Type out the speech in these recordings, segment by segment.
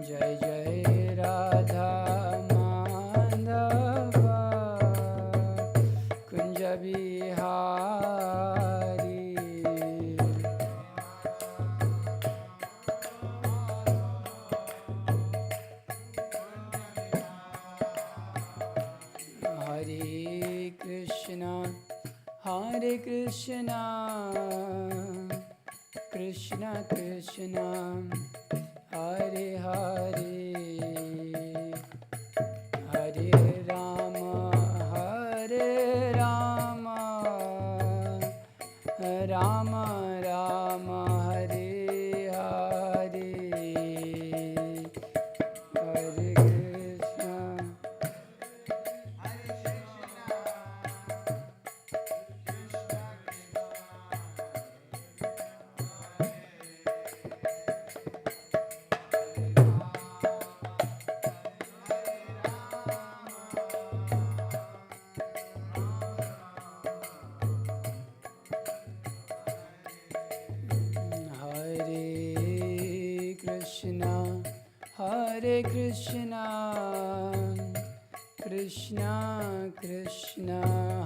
जय जय राधा माधव कुंज बिहारी। हरे कृष्णा कृष्णा कृष्णा हरे हरे, हरे राम राम राम हरे हरे, हरे Krishna. Hare Krishna, Krishna Krishna,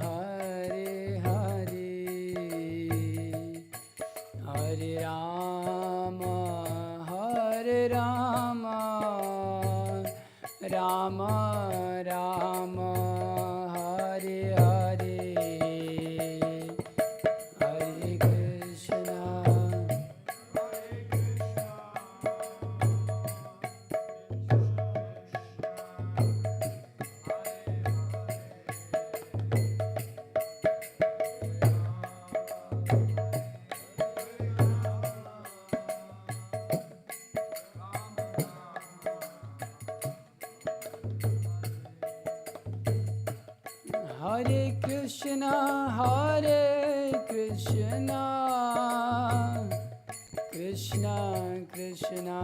Hare Hare, Hare Rama, Rama Rama, Hare Hare, Hare Krishna. Hare Krishna, Krishna Krishna,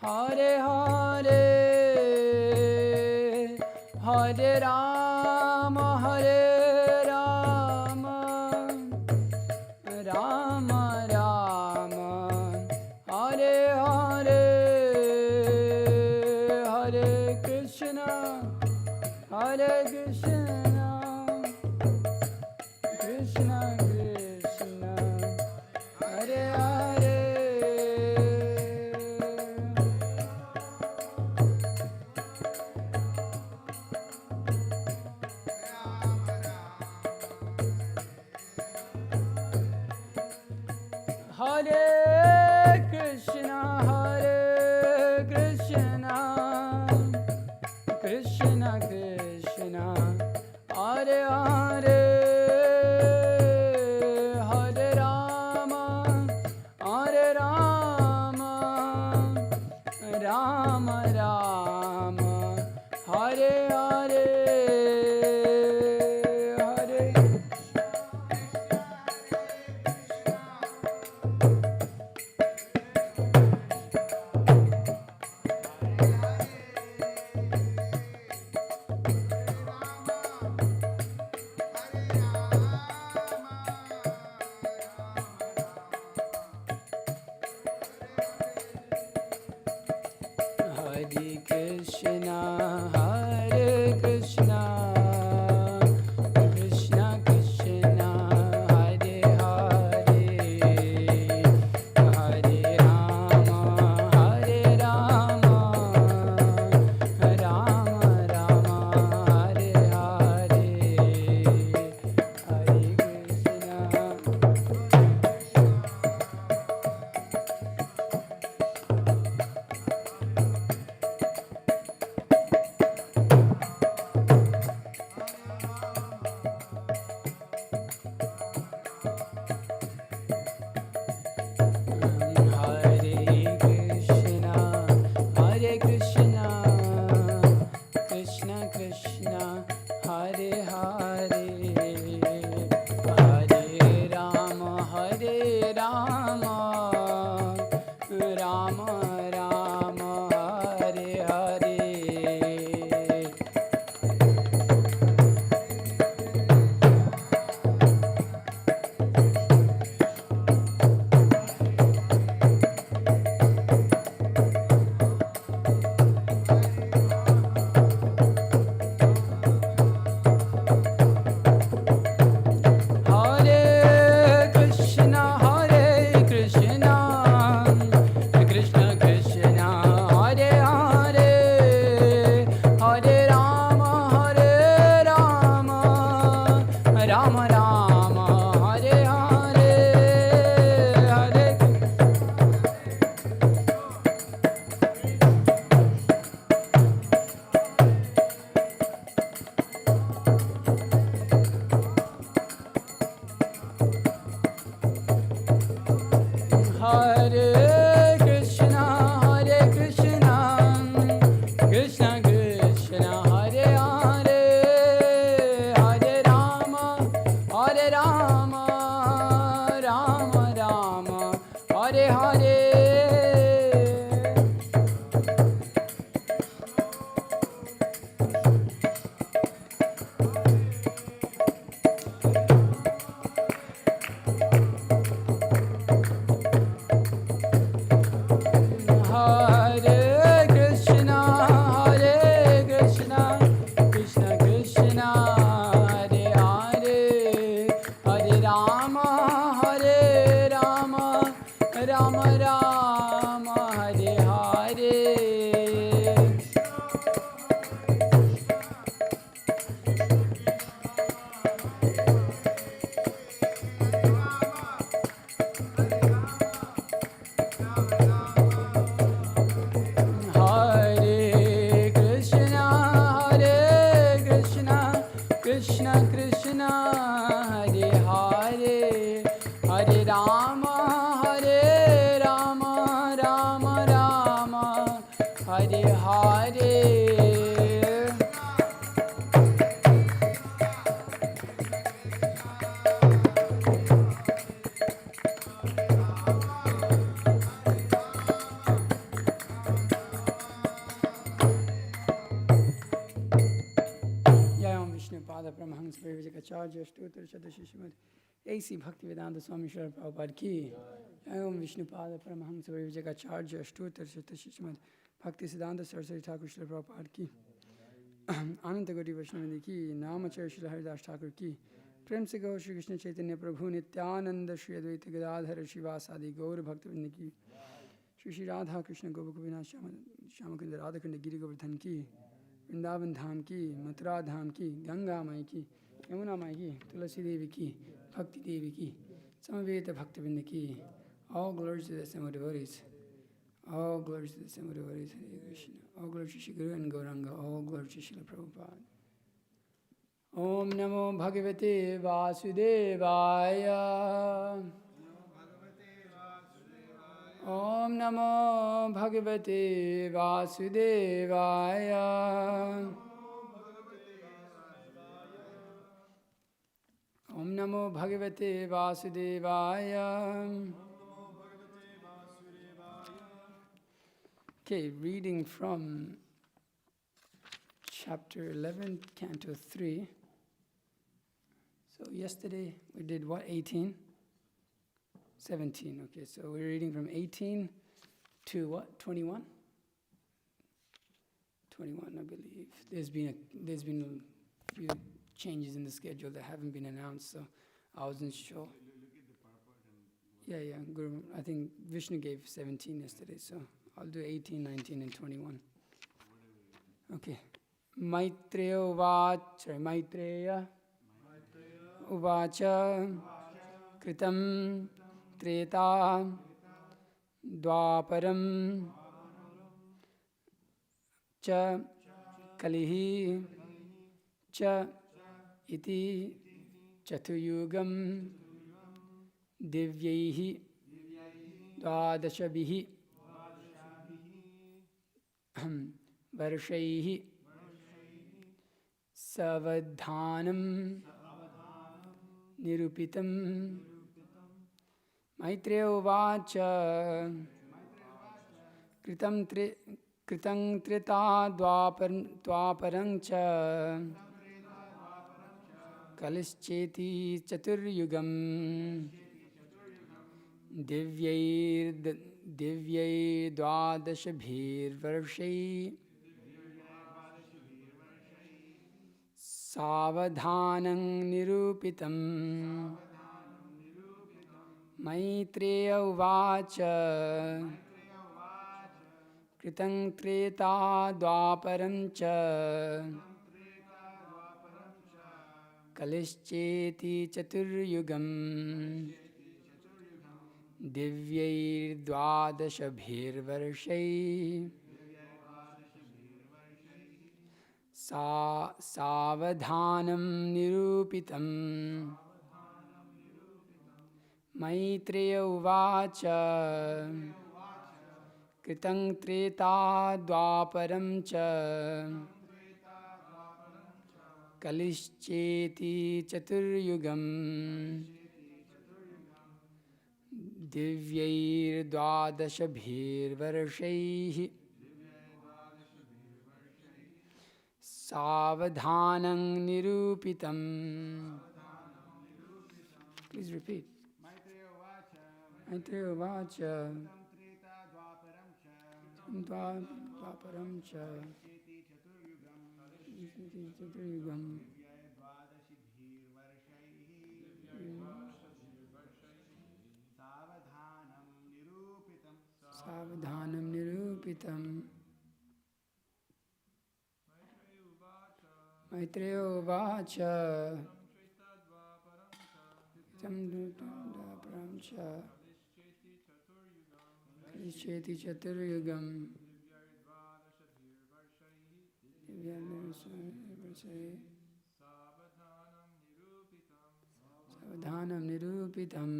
Hare Hare, Hare Rama, Rama Rama, Hare Hare, Hare Krishna, Hare Krishna, Krishna Krishna, Hare Hare. Hare Krishna, Krishna Krishna, Hare Hare, Hare Rama, Rama Rama, Hare Hare, Hare. Hare Krishna, Hare Hare. Jayam Vishnu Pada Pramahans Vivekacharya Stotra Shadashishimad A.C. Bhaktivedanta Swami Srila Prabhupada Ki. Jayam Vishnu Pada Pramahans Vivekacharya Stotra Shadashishimad Bhakti Siddhanta Saraswati Thakur Srila Prabhupada Ki. Ananta Gaudiya Vaishnavindi Ki. Namacharya Srila Haridas Thakur Ki. Prem Se Gaur Shri Krishna Chaitanya Prabhu Nityananda Shri Advaita Gadadhara Shivasadi Gaur Bhaktivinoda Ki. Shri Shri Radha Krishna Gopakavina Shyamakunda Radhakunda Giri Govardhan Ki. Vrindavan धाम की, मथुरा धाम की, गंगा माई की, यमुना माई की, तुलसी देवी की, भक्ति देवी की, समवेत भक्तवृंद की. All glories to the Same devotees. All glories to the Same devotees. Hare Krishna. All glories to Shri Guru and Gauranga. All glories to Srila Prabhupada. Om Namo Bhagavate Vasudevaya. Om Namo Bhagavate Vasudevaya. Om Namo Bhagavate Vasudevaya. Okay, reading from chapter 11, canto 3. So yesterday we did what, 18? 17, okay, so we're reading from 18 to what, 21? 21, I believe. There's been a few changes in the schedule that haven't been announced, so I wasn't sure. Yeah, Guru, I think Vishnu gave 17 yesterday, so I'll do 18, 19, and 21. Okay. Maitreya Uvacha Kritam Treta Dwaparam Cha Kalihi Cha Iti Chatuyugam Divyaihi Dwadashabhihi Varshaihi Savadhanam Nirupitam. Maitreya Uvacha Kritam Trita Dwaparang Cha Kalischeti Chaturyugam Divyai Dwadashabhir Varshai Savadhanang Nirupitam. Maitreya Uvacha Kritam Treta Dwaparam Cha Kalischeti Chaturyugam Divyai Dwadashabhir Varshai Savadhanam Nirupitam. Maitreya Uvacha Kritam Treta Dwaparam Cha Kalischeti Chaturyugam Divyai Dwadashabhir Varshaihi Savadhanam Nirupitam. Please repeat. Maitreya Uvacha Dwaparam Cha Chaturyugam Savadhanam Nirupitam. Maitreya Uvacha Kritam Dwaparam Cha Kalischeti Chaturyugam Savadhanam Nirupitam.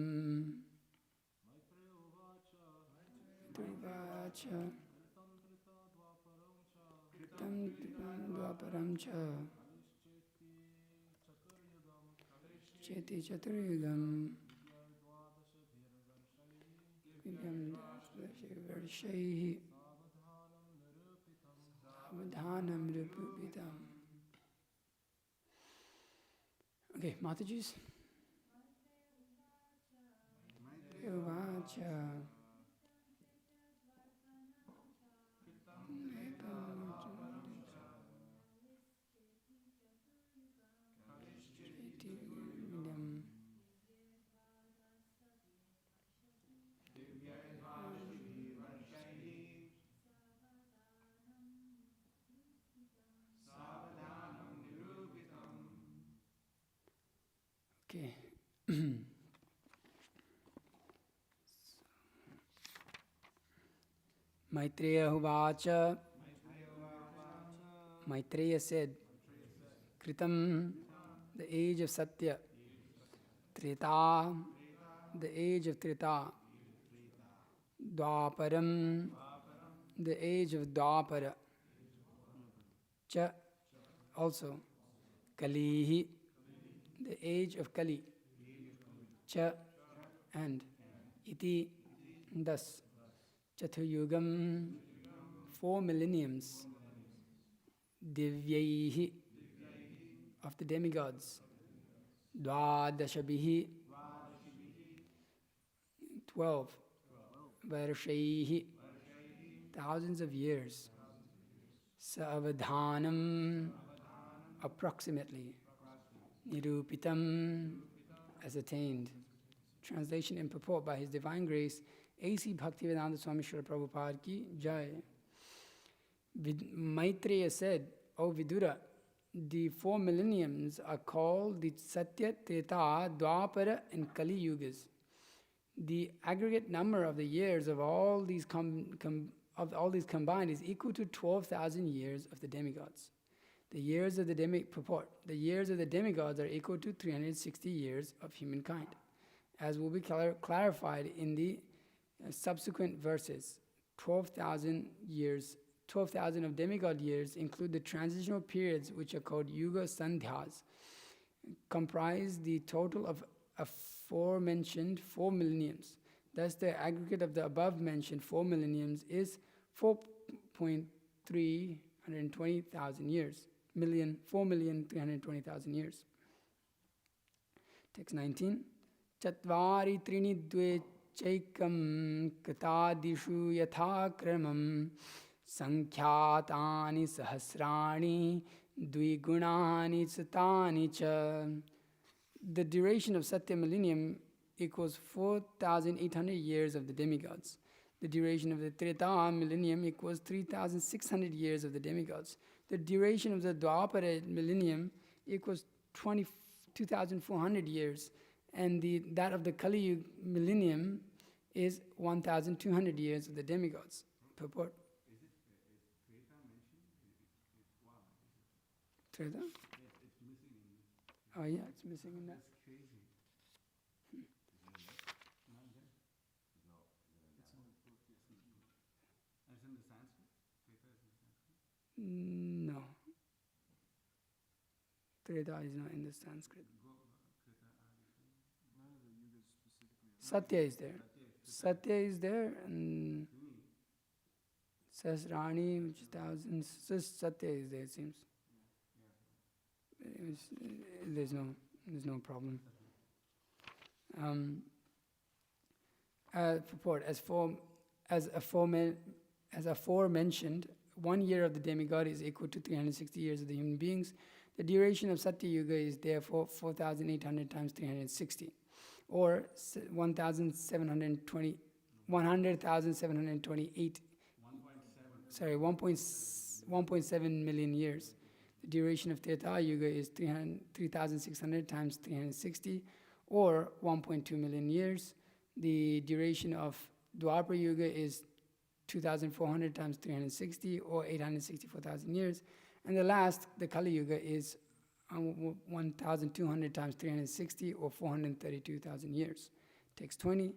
Uvacha Tam Dvaparam Cha Cheti Chaturyugam Vidyam Varshaihi Avadhanam Rupupitam. Okay, Mataji's. Uvacha Okay. Maitreya Uvacha. Maitreya said, Kritam, the age of Satya, Treta, the age of Treta, Dwaparam, the age of Dwapara, Cha, also, Kalihi, the age of Kali, Cha, and Iti, thus, Chathuyugam, 4 millenniums, Divyaihi, of the demigods, Dvadashabhihi, 12, Varshaihi, thousands of years, Savadhanam, approximately, Nirupitam, ascertained. Translation and purport by His Divine Grace, A.C. Bhaktivedanta Swami Srila Prabhupada ki Jai. Maitreya said, O Vidura, the 4 millenniums are called the Satya, Treta, Dwapara and Kali Yugas. The aggregate number of the years of all these combined is equal to 12,000 years of the demigods. The years of the years of the demigods are equal to 360 years of humankind, as will be clarified in the subsequent verses. 12,000 years, 12,000 of demigod years include the transitional periods which are called Yuga Sandhyas, comprise the total of aforementioned 4 millenniums. Thus, the aggregate of the above-mentioned 4 millenniums is 4,320,000 years. 4,320,000 years. Text 19. Chatvari trini dve chaikam katadishu yathakramam sankhyatani sahasrani dvigunani satani cha. The duration of Satya millennium equals 4,800 years of the demigods. The duration of the Treta millennium equals 3,600 years of the demigods. The duration of the Dwapara millennium equals 2,400 years. And that of the Kali millennium is 1,200 years of the demigods. Purport. Is Treta mentioned? Treta? Yes, it's missing in this. Oh yeah, it's missing in that. That's crazy. Not there? No. It's in the book, yes. And it's in the Sanskrit? Treta is in Sanskrit? No. Treta is not in the Sanskrit. None of the yugas specifically. Satya is there. Satya is there, and Sahasrani, which is thousands. Satya is there, it seems. There's no problem. Purport, as aforementioned, 1 year of the demigod is equal to 360 years of the human beings. The duration of Satya Yuga is therefore 4,800 times 360, or 100,728. 1.7 million years. The duration of Treta Yuga is 3,600 times 360, or 1.2 million years. The duration of Dwapara Yuga is 2,400 times 360, or 864,000 years. And the last, the Kali Yuga, is 1,200 times 360, or 432,000 years. Text 20.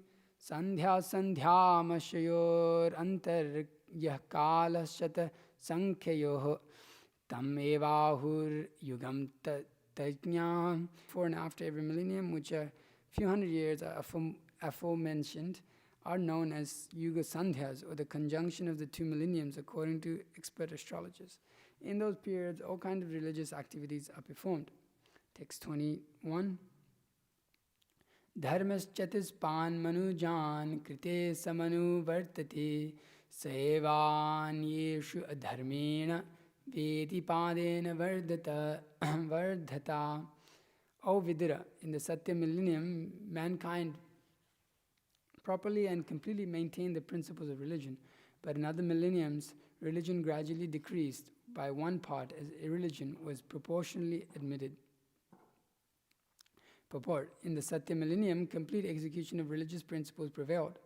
Sandhya sandhya mashayor antar yah kala shata Sankhyayoh tam evahur yugam tajñam. Before and after every millennium, which are few hundred years aforementioned, are known as Yuga Sandhyas, or the conjunction of the two millenniums, according to expert astrologers. In those periods, all kinds of religious activities are performed. Text 21. Dharmas chatuspan manujan krite samanu vartate sevan yeshu adharmena vedi padena vardhata. O Vidura, in the Satya millennium, mankind properly and completely maintained the principles of religion. But in other millenniums, religion gradually decreased by one part as irreligion was proportionally admitted. Purport. In the Satya millennium, complete execution of religious principles prevailed.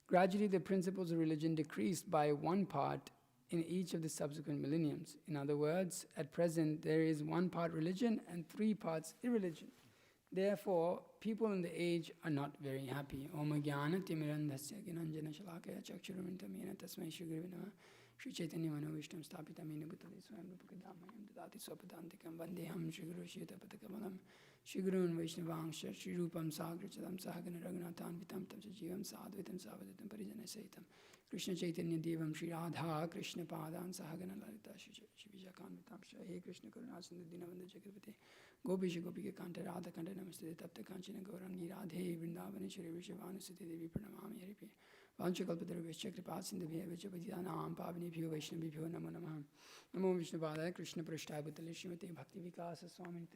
Gradually, the principles of religion decreased by one part in each of the subsequent millenniums. In other words, at present, there is one part religion and 3 parts irreligion. Therefore, people in the age are not very happy. Om Jnana Timirandhasya Ginanjana Shalakaya Chakshuruminthamena Tasmai Shugrivinama Shri Chaitanya Mano Vishtam Stapitamena Bhutale Swayam Rupakadamayam Dadati Swapadantikam Vandeham Shiguru Shita Patakamalam Shigurun Vaishnavangsha Shri Rupam Sagrachatam Sahagana Raghunathan Vitam Tamsa Jivam Sadvitam Savaditam Parijana Saitam Krishna Chaitanya Devam Shri Radha Krishna Padan Sahagana Lalita Shri Vijakan Vitam Shri Krishna Karunasindhu Dinavanda Chakravarti Gopisha Gopika Kanta Radha Kanta Namaste Tapta Kanchana Gaurangi Radhe Vrindavani Shri Vishavanusati Devi Pranamami Haripi Vanchakalpatarubhescha Kripa Sindhubhya Vichapadyanam Pavnibhyo Vaishnavibhyo Namo Namah Namo Vishnupadaya Krishna Prasthaya Bhutale Srimate Bhakti Vikasa Swami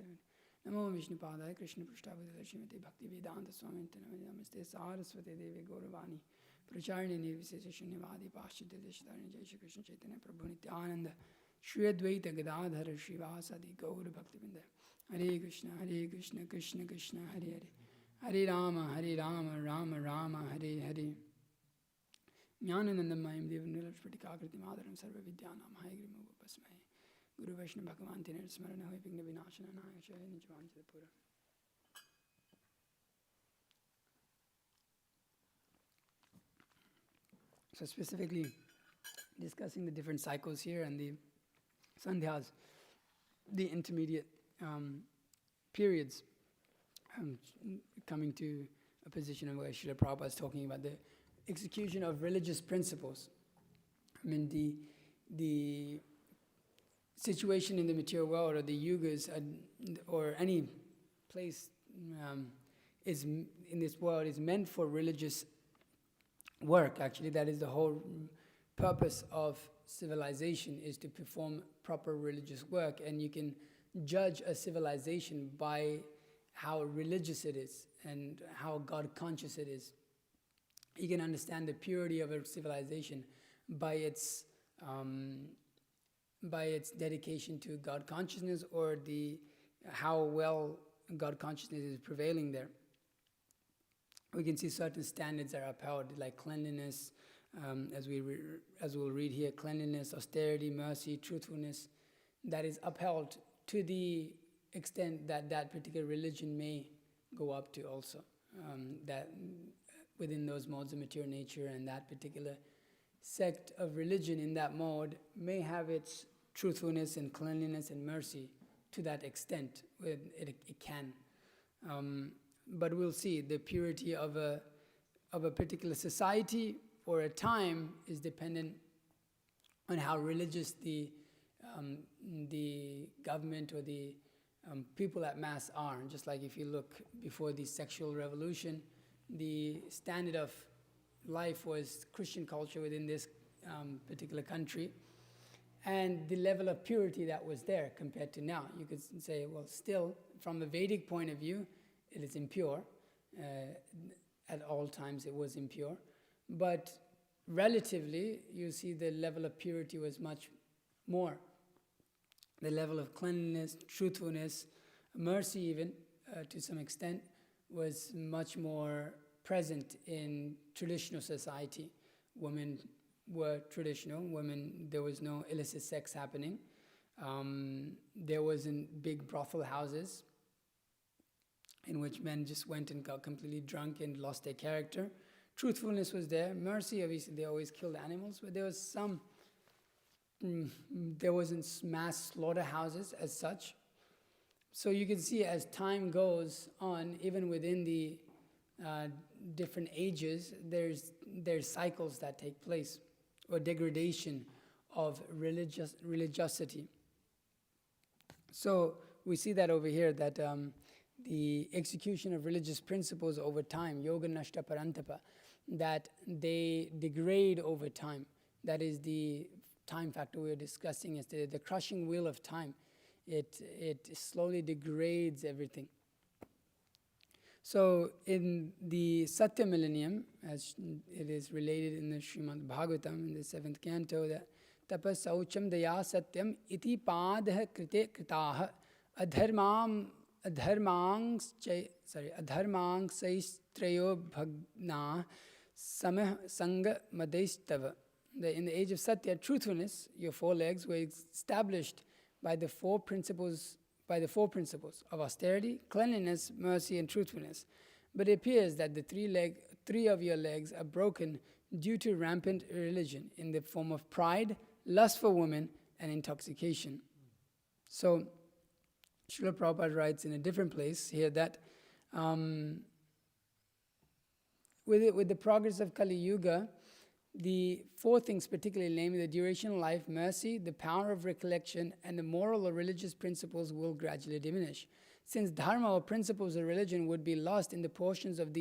Namo Vishnupadaya Krishna Prasthaya Bhutale Srimate Bhakti Vedanta Swami Namaste Saraswati Devi Gauravani Pracharni Nirvisesha Shunyavadi Paschidya Deshadharani Jai Shri Krishna Chaitanya Prabhu Nityananda Shri Advaita Gadadhara Srivasadi Gaur Bhaktivinda Hare Krishna, Krishna Krishna, Hare Hare. Hare Rama, Rama Rama, Hare Hare. Jnananandamayam Devam Nilaspatikakriti Madaram Sarva Vidyanam Hayagrimu Upasmahe. Guru Vaishnava Bhagavan Tinar Smarana Hoy Vigna Vinashana Naya Shaya Nijvanchadapura. So specifically discussing the different cycles here and the sandhyas, the intermediate periods, coming to a position of where Srila Prabhupada is talking about the execution of religious principles. I mean, the situation in the material world, or the yugas, or any place is in this world is meant for religious work. Actually, that is the whole purpose of civilization, is to perform proper religious work, and you can judge a civilization by how religious it is and how God conscious it is. You can understand the purity of a civilization by its dedication to God consciousness, or how well God consciousness is prevailing there. We can see certain standards are upheld, like cleanliness, as we'll read here, cleanliness, austerity, mercy, truthfulness, that is upheld to the extent that that particular religion may go up to also. That within those modes of material nature, and that particular sect of religion in that mode may have its truthfulness and cleanliness and mercy to that extent. It can. But we'll see the purity of a particular society or a time is dependent on how religious the government or the people at mass are. Just like if you look before the sexual revolution, the standard of life was Christian culture within this particular country, and the level of purity that was there compared to now. You could say, well, still, from a Vedic point of view, it is impure. At all times it was impure. But relatively, you see the level of purity was much more. The level of cleanliness, truthfulness, mercy even, to some extent, was much more present in traditional society. Women were traditional. There was no illicit sex happening. There wasn't big brothel houses in which men just went and got completely drunk and lost their character. Truthfulness was there. Mercy, obviously, they always killed animals, but there was some there wasn't mass slaughterhouses as such. So you can see as time goes on, even within the different ages, there's cycles that take place, or degradation of religiosity. So we see that over here, that the execution of religious principles over time, yoga nashta parantapa, that they degrade over time. That is the time factor we were discussing yesterday, the crushing wheel of time. It slowly degrades everything. So in the Satya Millennium, as it is related in the Srimad Bhagavatam, in the 7th canto, that tapas saucham daya satyam iti padha krite kritaha adharmangsaistreyo bhagna samah sanga madaistava. In the age of Satya, truthfulness, your 4 legs were established by the four principles of austerity, cleanliness, mercy, and truthfulness. But it appears that the 3 of your legs are broken due to rampant religion in the form of pride, lust for women, and intoxication. So, Srila Prabhupada writes in a different place here that with the progress of Kali Yuga, the 4 things particularly, namely the duration of life, mercy, the power of recollection, and the moral or religious principles will gradually diminish. Since dharma or principles of religion would be lost in the portions of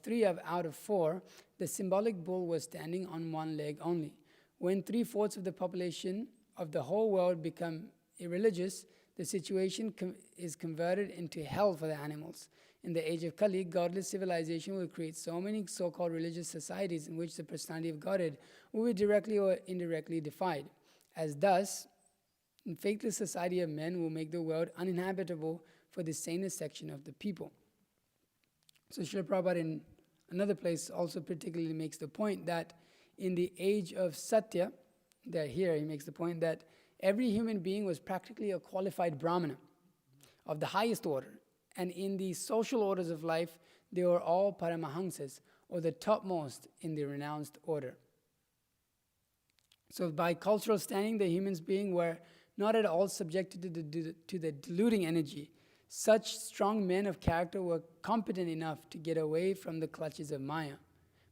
3 out of 4, the symbolic bull was standing on 1 leg only. When 3/4 of the population of the whole world become irreligious, the situation is converted into hell for the animals. In the age of Kali, godless civilization will create so many so-called religious societies in which the personality of Godhead will be directly or indirectly defied. As thus, a faithless society of men will make the world uninhabitable for the sanest section of the people. So Srila Prabhupada in another place also particularly makes the point that in the age of Satya, that here he makes the point that every human being was practically a qualified Brahmana of the highest order. And in the social orders of life, they were all Paramahansas, or the topmost in the renounced order. So by cultural standing, the human beings were not at all subjected to the deluding energy. Such strong men of character were competent enough to get away from the clutches of Maya.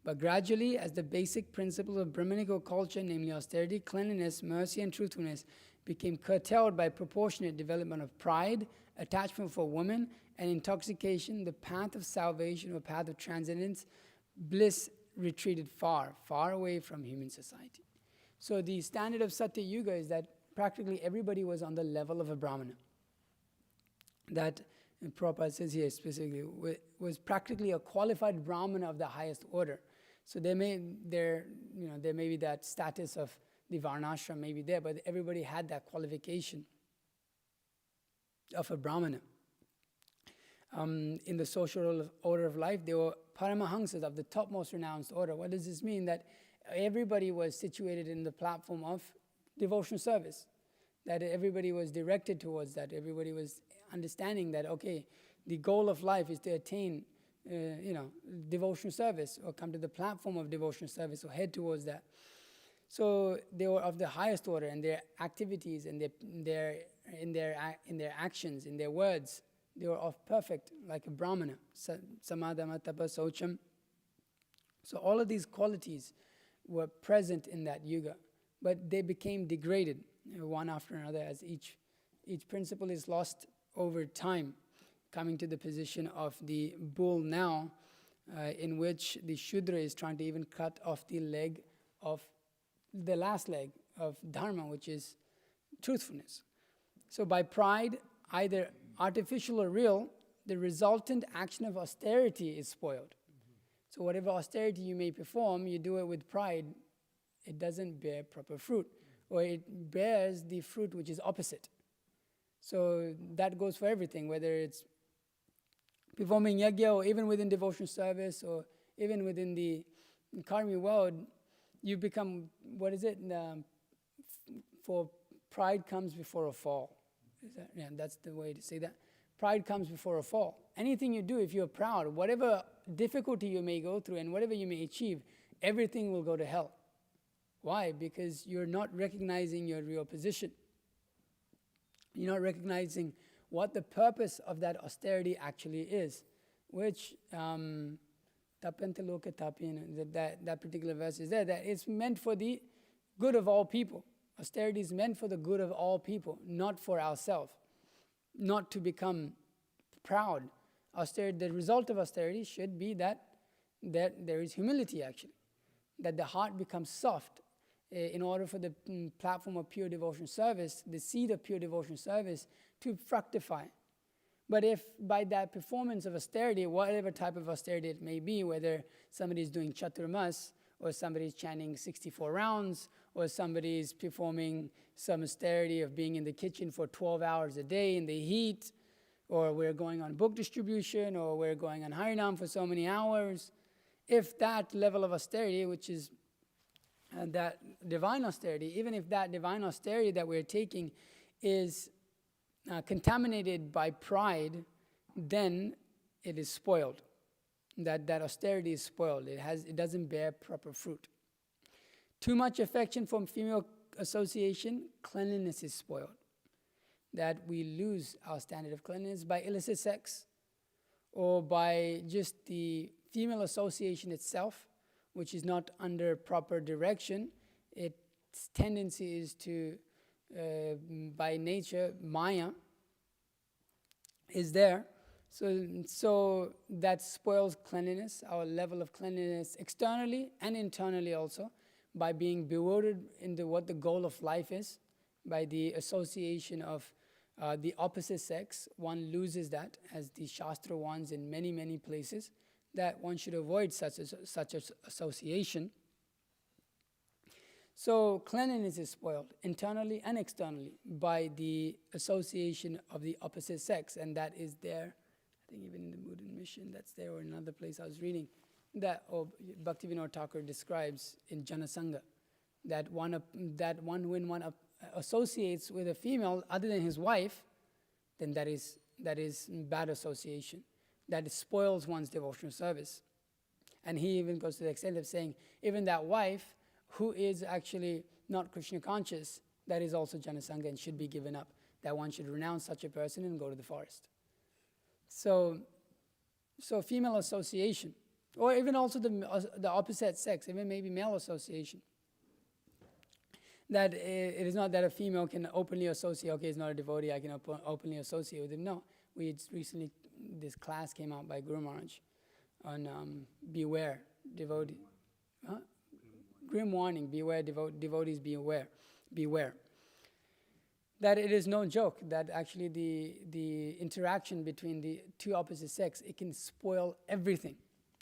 But gradually, as the basic principles of Brahmanical culture, namely austerity, cleanliness, mercy, and truthfulness, became curtailed by proportionate development of pride, attachment for women, and intoxication, the path of salvation or path of transcendence, bliss retreated far, far away from human society. So the standard of Satya Yuga is that practically everybody was on the level of a Brahmana. That, and Prabhupada says here specifically, was practically a qualified Brahmana of the highest order. So there may be that status of the Varnashram may be there, but everybody had that qualification of a Brahmana. In the social order of life, they were Paramahansas of the topmost renounced order. What does this mean? That everybody was situated in the platform of devotional service. That everybody was directed towards that. Everybody was understanding that, okay, the goal of life is to attain, devotional service, or come to the platform of devotional service, or head towards that. So they were of the highest order, and their activities and in their actions, in their words, they were of perfect, like a Brahmana. Samadhama, tapa, saucham. So all of these qualities were present in that yuga, but they became degraded one after another as each principle is lost over time, coming to the position of the bull now, in which the Shudra is trying to even cut off the last leg of Dharma, which is truthfulness. So by pride, either artificial or real, the resultant action of austerity is spoiled. So whatever austerity you may perform, you do it with pride, it doesn't bear proper fruit, or it bears the fruit which is opposite. So that goes for everything, whether it's performing yajna, or even within devotional service, or even within the karmic world, you become, for pride comes before a fall. That's the way to say that. Pride comes before a fall. Anything you do, if you're proud, whatever difficulty you may go through and whatever you may achieve, everything will go to hell. Why? Because you're not recognizing your real position. You're not recognizing what the purpose of that austerity actually is, which tapente loka tapena, that particular verse is there, that it's meant for the good of all people. Austerity is meant for the good of all people, not for ourselves, not to become proud. Austerity, the result of austerity should be that there is humility, actually, that the heart becomes soft in order for the platform of pure devotion service, the seed of pure devotion service, to fructify. But if by that performance of austerity, whatever type of austerity it may be, whether somebody is doing chaturmas, or somebody is chanting 64 rounds, or somebody is performing some austerity of being in the kitchen for 12 hours a day in the heat, or we're going on book distribution, or we're going on Harinam for so many hours, if that level of austerity, which is that divine austerity, even if that divine austerity that we're taking is contaminated by pride, then it is spoiled. That austerity is spoiled. It doesn't bear proper fruit. Too much affection from female association, cleanliness is spoiled. That we lose our standard of cleanliness by illicit sex, or by just the female association itself, which is not under proper direction. Its tendency is to, by nature, Maya is there. So that spoils cleanliness, our level of cleanliness externally and internally also, by being bewildered into what the goal of life is, by the association of the opposite sex. One loses that, as the Shastra warns in many, many places, that one should avoid such association. So cleanliness is spoiled internally and externally by the association of the opposite sex, and that is there. I think even in the Buddha mission that's there, or in another place I was reading, that Bhaktivinoda Thakur describes in Janasanga, that when one associates with a female other than his wife, then that is bad association. That spoils one's devotional service. And he even goes to the extent of saying, even that wife who is actually not Krishna conscious, that is also Janasanga and should be given up. That one should renounce such a person and go to the forest. So female association, or even also the opposite sex, even maybe male association. That it is not that a female can openly associate, okay, he's not a devotee, I can openly associate with him. No, recently, this class came out by Guru Maharaj on beware, devotee. Huh? Grim warning, beware, devotees, beware. That it is no joke, that actually the interaction between the two opposite sex, it can spoil everything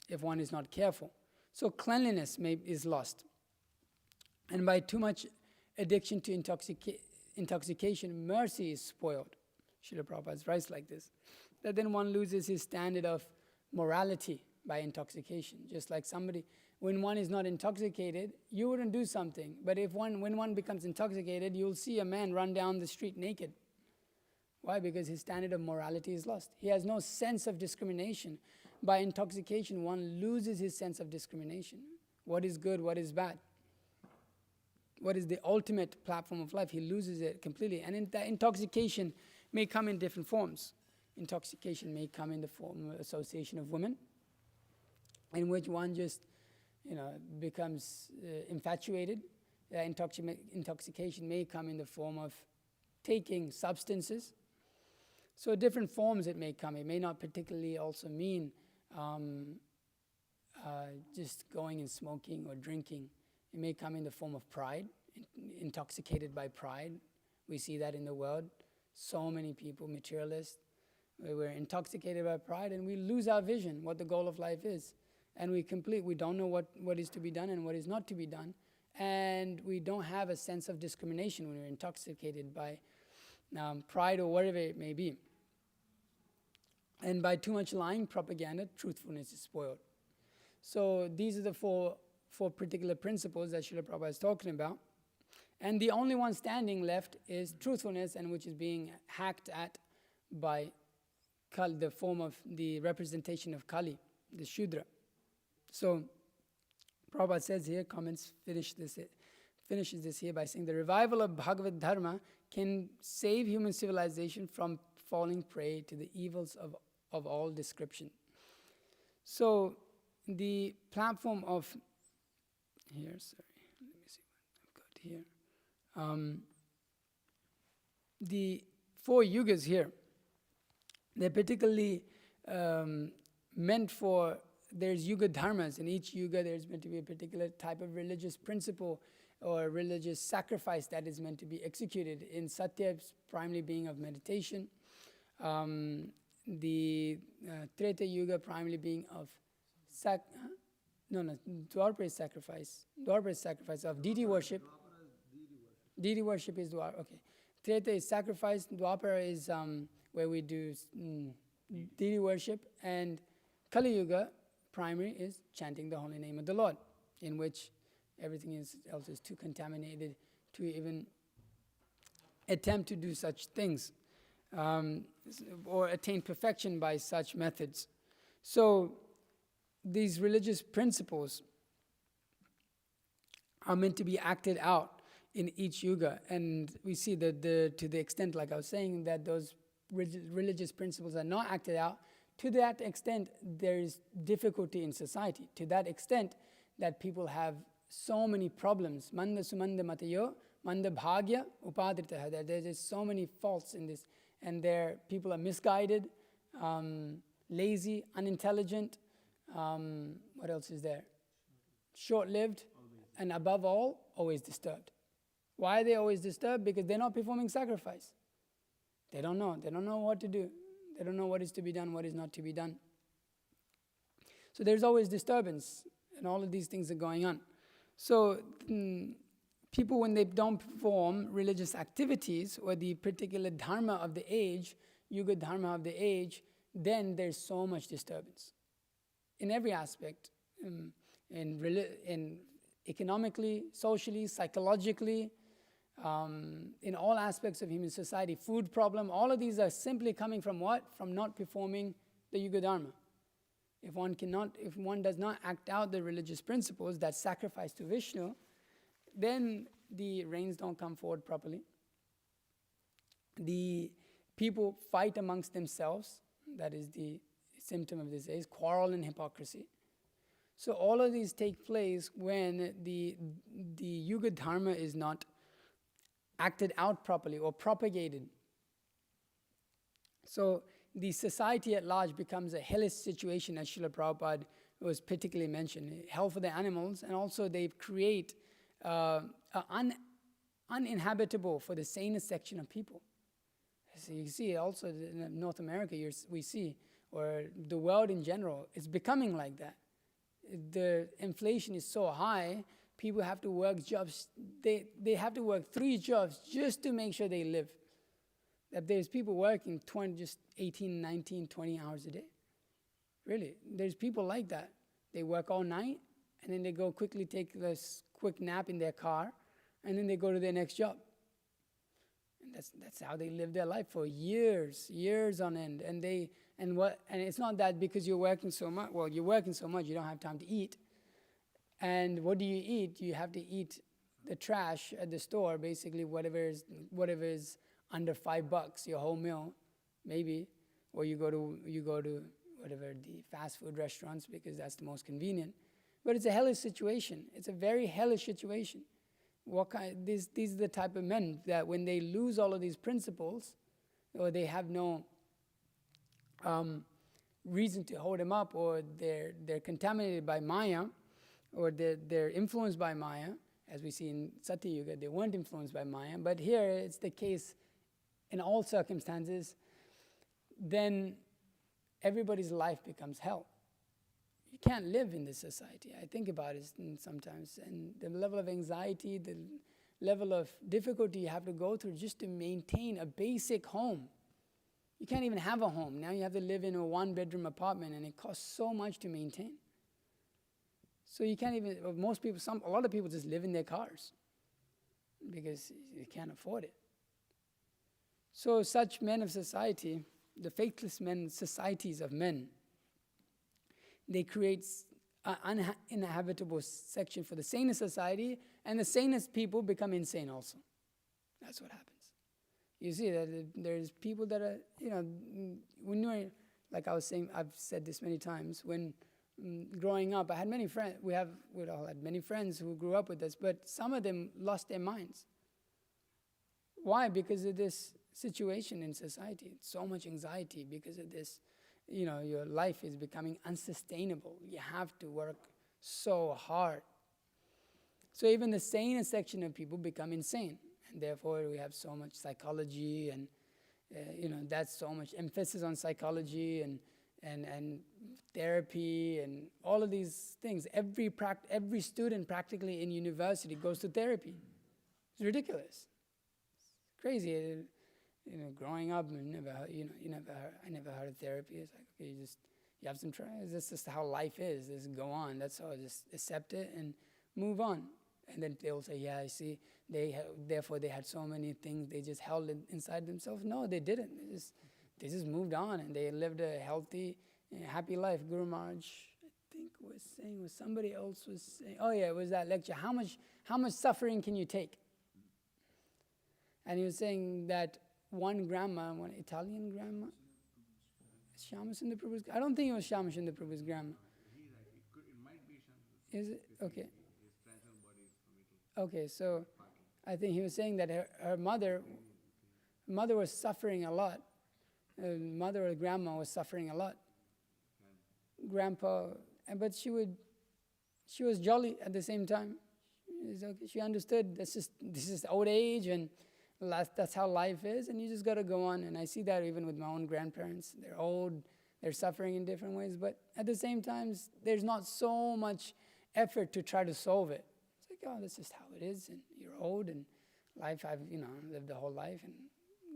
if one is not careful. So cleanliness is lost. And by too much addiction to intoxication, mercy is spoiled. Srila Prabhupada writes like this, that then one loses his standard of morality by intoxication. Just like somebody, when one is not intoxicated, you wouldn't do something. But when one becomes intoxicated, you'll see a man run down the street naked. Why? Because his standard of morality is lost. He has no sense of discrimination. By intoxication, one loses his sense of discrimination. What is good, what is bad? What is the ultimate platform of life? He loses it completely. And that intoxication may come in different forms. Intoxication may come in the form of association of women, in which one just, becomes infatuated. Intoxication may come in the form of taking substances. So different forms it may come. It may not particularly also mean just going and smoking or drinking. It may come in the form of pride, intoxicated by pride. We see that in the world. So many people, materialists, we're intoxicated by pride, and we lose our vision, what the goal of life is. And we don't know what is to be done and what is not to be done. And we don't have a sense of discrimination when we're intoxicated by pride or whatever it may be. And by too much lying propaganda, truthfulness is spoiled. So these are the four particular principles that Srila Prabhupada is talking about. And the only one standing left is truthfulness, and which is being hacked at by Kali, the form of the representation of Kali, the Shudra. So Prabhupada says here, comments, finish this finishes this here by saying the revival of Bhagavad Dharma can save human civilization from falling prey to the evils of all description. So the platform of here, sorry, let me see what I've got here. The 4 yugas here, they're particularly meant for, there's yuga dharmas. In each yuga there's meant to be a particular type of religious principle or religious sacrifice that is meant to be executed. In Satya, primarily being of meditation. The Treta Yuga primarily being of Dwapara is sacrifice. Dwapara is sacrifice of deity worship. Deity worship is Dwapara, okay. Treta is sacrifice, Dwapara is where we do deity worship, and Kali Yuga, primary, is chanting the holy name of the Lord, in which everything else is too contaminated to even attempt to do such things or attain perfection by such methods. So these religious principles are meant to be acted out in each yuga, and we see that to the extent, like I was saying, that those religious principles are not acted out, to that extent there is difficulty in society. To that extent that people have so many problems. Manda sumanda matayo, manda bhagya upadritaha. There's just so many faults in this, and people are misguided, lazy, unintelligent. What else is there? Short-lived, and above all, always disturbed. Why are they always disturbed? Because they're not performing sacrifice. They don't know. They don't know what to do. They don't know what is to be done, what is not to be done. So there's always disturbance, and all of these things are going on. So people, when they don't perform religious activities or the particular dharma of the age, yuga dharma of the age, then there's so much disturbance in every aspect, in economically, socially, psychologically, in all aspects of human society. Food problem, all of these are simply coming from what? From not performing the yuga dharma. If one does not act out the religious principles that sacrifice to Vishnu, then the rains don't come forward properly. The people fight amongst themselves. That is the symptom of this age, quarrel and hypocrisy. So all of these take place when the yuga dharma is not acted out properly or propagated. So the society at large becomes a hellish situation, as Srila Prabhupada was particularly mentioned. Hell for the animals, and also they create uninhabitable for the sanest section of people. So you see also in North America, we see, or the world in general, it's becoming like that. The inflation is so high, people have to work jobs, they have to work 3 jobs just to make sure they live. That there's people working 18, 19, 20 hours a day. Really, there's people like that. They work all night, and then they go quickly take this quick nap in their car, and then they go to their next job. And that's how they live their life for years on end. And it's not that because you're working so much. Well, you're working so much, you don't have time to eat. And what do you eat? You have to eat the trash at the store, basically whatever is under $5, your whole meal, maybe, or you go to whatever the fast food restaurants because that's the most convenient. But it's a hellish situation. It's a very hellish situation. These are the type of men that when they lose all of these principles, or they have no reason to hold them up, or they're contaminated by Maya, or they're influenced by Maya, as we see in Satya Yuga, they weren't influenced by Maya, but here it's the case in all circumstances, then everybody's life becomes hell. You can't live in this society. I think about it sometimes, and the level of anxiety, the level of difficulty you have to go through just to maintain a basic home. You can't even have a home. Now you have to live in a 1-bedroom apartment, and it costs so much to maintain. So you can't even, a lot of people just live in their cars because you can't afford it. So such men of society, the faithless men, societies of men, they create an uninhabitable section for the sanest society, And the sanest people become insane also. That's what happens. You see that there's people that are, when you're, like I was saying, I've said this many times, when growing up, I had many friends, we all had many friends who grew up with us, but some of them lost their minds. Why? Because of this situation in society. So much anxiety because of this. Your life is becoming unsustainable. You have to work so hard. So even the sanest section of people become insane. And therefore we have so much psychology and, that's so much emphasis on psychology and therapy and all of these things. Every student practically in university goes to therapy. It's ridiculous. It's crazy. Growing up, I never heard of therapy. It's like, okay, you have some try. This is just how life is. Just go on. That's all. Just accept it and move on. And then they'll say, yeah, I see. Therefore they had so many things they just held inside themselves. No, they didn't. They just moved on and they lived a healthy, happy life. Guru Maharaj, I think somebody else was saying, oh yeah, it was that lecture. How much suffering can you take? And he was saying that one Italian grandma, Shyamasundar Prabhu's, I don't think it was Shyamasundar Prabhu's grandma. It might be Shyamasundar. Is it? Okay. His transcendental body is from Italy. Okay, so I think he was saying that her mother was suffering a lot. Mother or grandma was suffering a lot. Grandpa, but she was jolly at the same time. She understood this is old age and that's how life is, and you just got to go on. And I see that even with my own grandparents. They're old, they're suffering in different ways, but at the same time, there's not so much effort to try to solve it. It's like, oh, that's just how it is, and you're old, and life, I've lived the whole life, and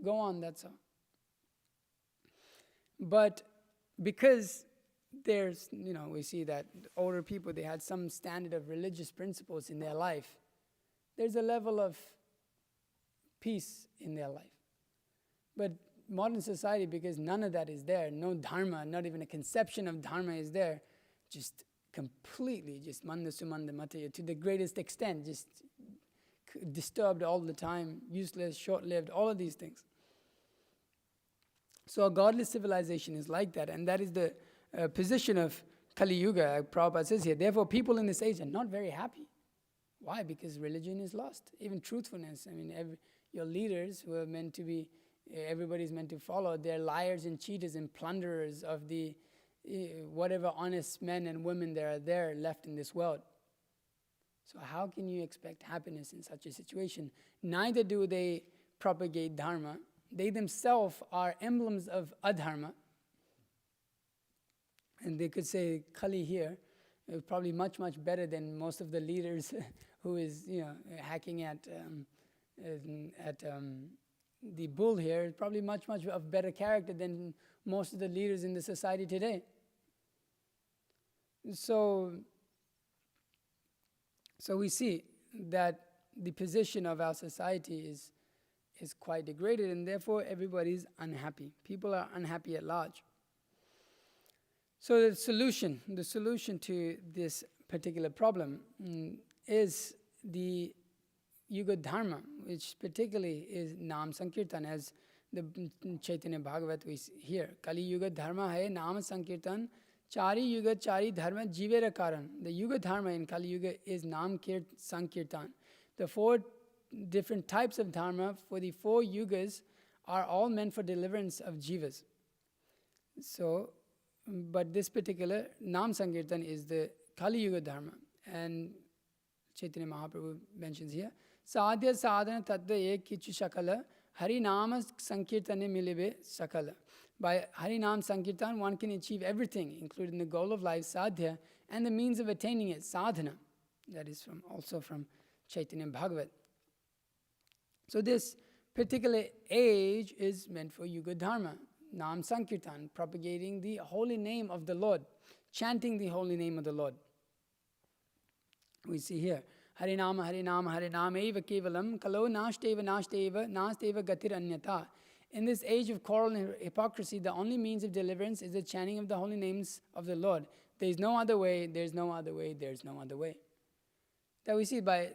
go on, that's all. But because there's, we see that older people, they had some standard of religious principles in their life, there's a level of peace in their life. But modern society, because none of that is there, no dharma, not even a conception of dharma is there, just completely, just manda sumanda mataya, to the greatest extent, just disturbed all the time, useless, short-lived, all of these things. So a godless civilization is like that, and that is the position of Kali Yuga. Prabhupada says here, therefore people in this age are not very happy. Why? Because religion is lost. Even truthfulness. Your leaders who are meant to be, everybody's meant to follow, they're liars and cheaters and plunderers of the whatever honest men and women there are there left in this world. So how can you expect happiness in such a situation? Neither do they propagate dharma. They themselves are emblems of adharma. And they could say Kali here is probably much, much better than most of the leaders who is, hacking at the bull here. Probably much, much of better character than most of the leaders in the society today. So we see that the position of our society is quite degraded, and therefore everybody is unhappy. People are unhappy at large. So the solution to this particular problem is the Yuga Dharma, which particularly is Nam Sankirtan, as the Chaitanya Bhagavat we hear. Kali Yuga Dharma hai Nam Sankirtan, Chari Yuga Chari Dharma Jivera Karan. The Yuga Dharma in Kali Yuga is Nam Sankirtan. The 4 different types of dharma for the 4 yugas are all meant for deliverance of jivas. So, but this particular Nam Sankirtan is the Kali Yuga Dharma. And Chaitanya Mahaprabhu mentions here, Sadhya sadhana tattva ek kichu shakala, Hari Nama Sankirtane milibe sakala. By Hari Nam Sankirtan, one can achieve everything, including the goal of life, sadhya, and the means of attaining it, sadhana. That is also from Chaitanya Bhagavat. So this particular age is meant for Yuga Dharma, Nam Sankirtan, propagating the holy name of the Lord, chanting the holy name of the Lord. We see here, Harinama, Harinama, Harinameva Kevalam, Kalo Nashteva, Nasteva Gatir Anyata. In this age of quarrel and hypocrisy, the only means of deliverance is the chanting of the holy names of the Lord. There is no other way, there is no other way, there is no other way. that we see by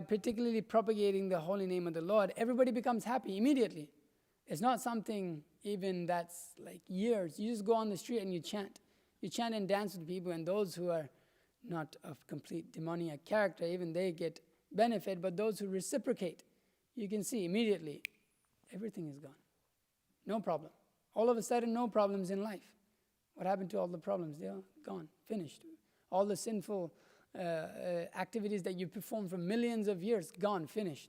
particularly propagating the holy name of the Lord, everybody becomes happy immediately. It's not something even that's like years. You just go on the street and you chant. You chant and dance with people, and those who are not of complete demoniac character, even they get benefit, but those who reciprocate, you can see immediately, everything is gone. No problem. All of a sudden, no problems in life. What happened to all the problems? They're gone, finished. All the sinful activities that you performed for millions of years, gone, finished.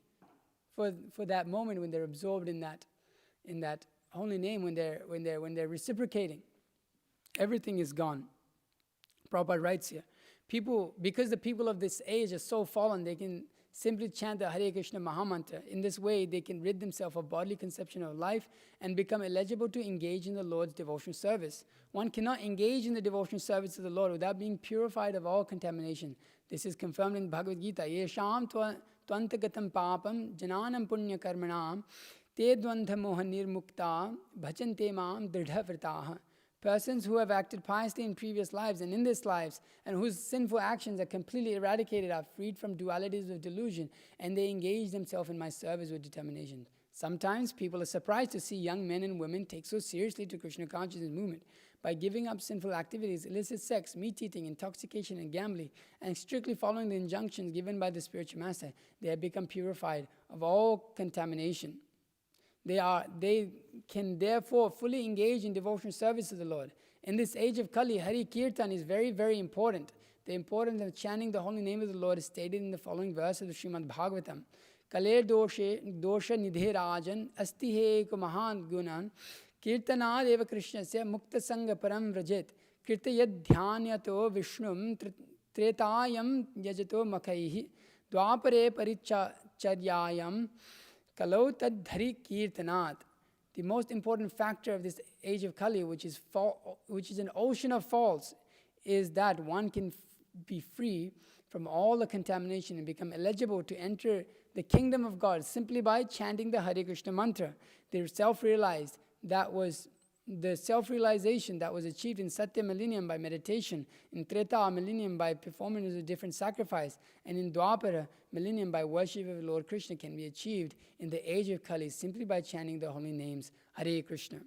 For that moment when they're absorbed in that holy name, when they're reciprocating, everything is gone. Prabhupada writes here, because the people of this age are so fallen, they can simply chant the Hare Krishna Mahamantra. In this way, they can rid themselves of bodily conception of life and become eligible to engage in the Lord's devotional service. One cannot engage in the devotional service of the Lord without being purified of all contamination. This is confirmed in Bhagavad Gita. Yesham tvantagatam papam jananam punya karmanam te dvandha moha nirmukta bhajante maam dridha vritaha. Persons who have acted piously in previous lives and in this lives, and whose sinful actions are completely eradicated, are freed from dualities of delusion, and they engage themselves in my service with determination. Sometimes people are surprised to see young men and women take so seriously to Krishna consciousness movement. By giving up sinful activities, illicit sex, meat eating, intoxication, and gambling, and strictly following the injunctions given by the spiritual master, they have become purified of all contamination. They can therefore fully engage in devotional service to the Lord. In this age of Kali, Hari Kirtan is very, very important. The importance of chanting the holy name of the Lord is stated in the following verse of the Srimad Bhagavatam. Kaler dosha nidhe rajan asti he ko mahan gunan kirtanad eva krishnasya mukta sanga param vrajet kirtayad dhyanyato vishnum tretayam yajato makhaihi dwapare paricharyayam Kalau tadhari kirtanat. The most important factor of this age of Kali, which is an ocean of faults, is that one can be free from all the contamination and become eligible to enter the kingdom of God simply by chanting the Hare Krishna mantra. The self-realization that was achieved in Satya Millennium by meditation, in Treta Millennium by performance of different sacrifice, and in Dwapara Millennium by worship of Lord Krishna can be achieved in the age of Kali simply by chanting the holy names Hare Krishna.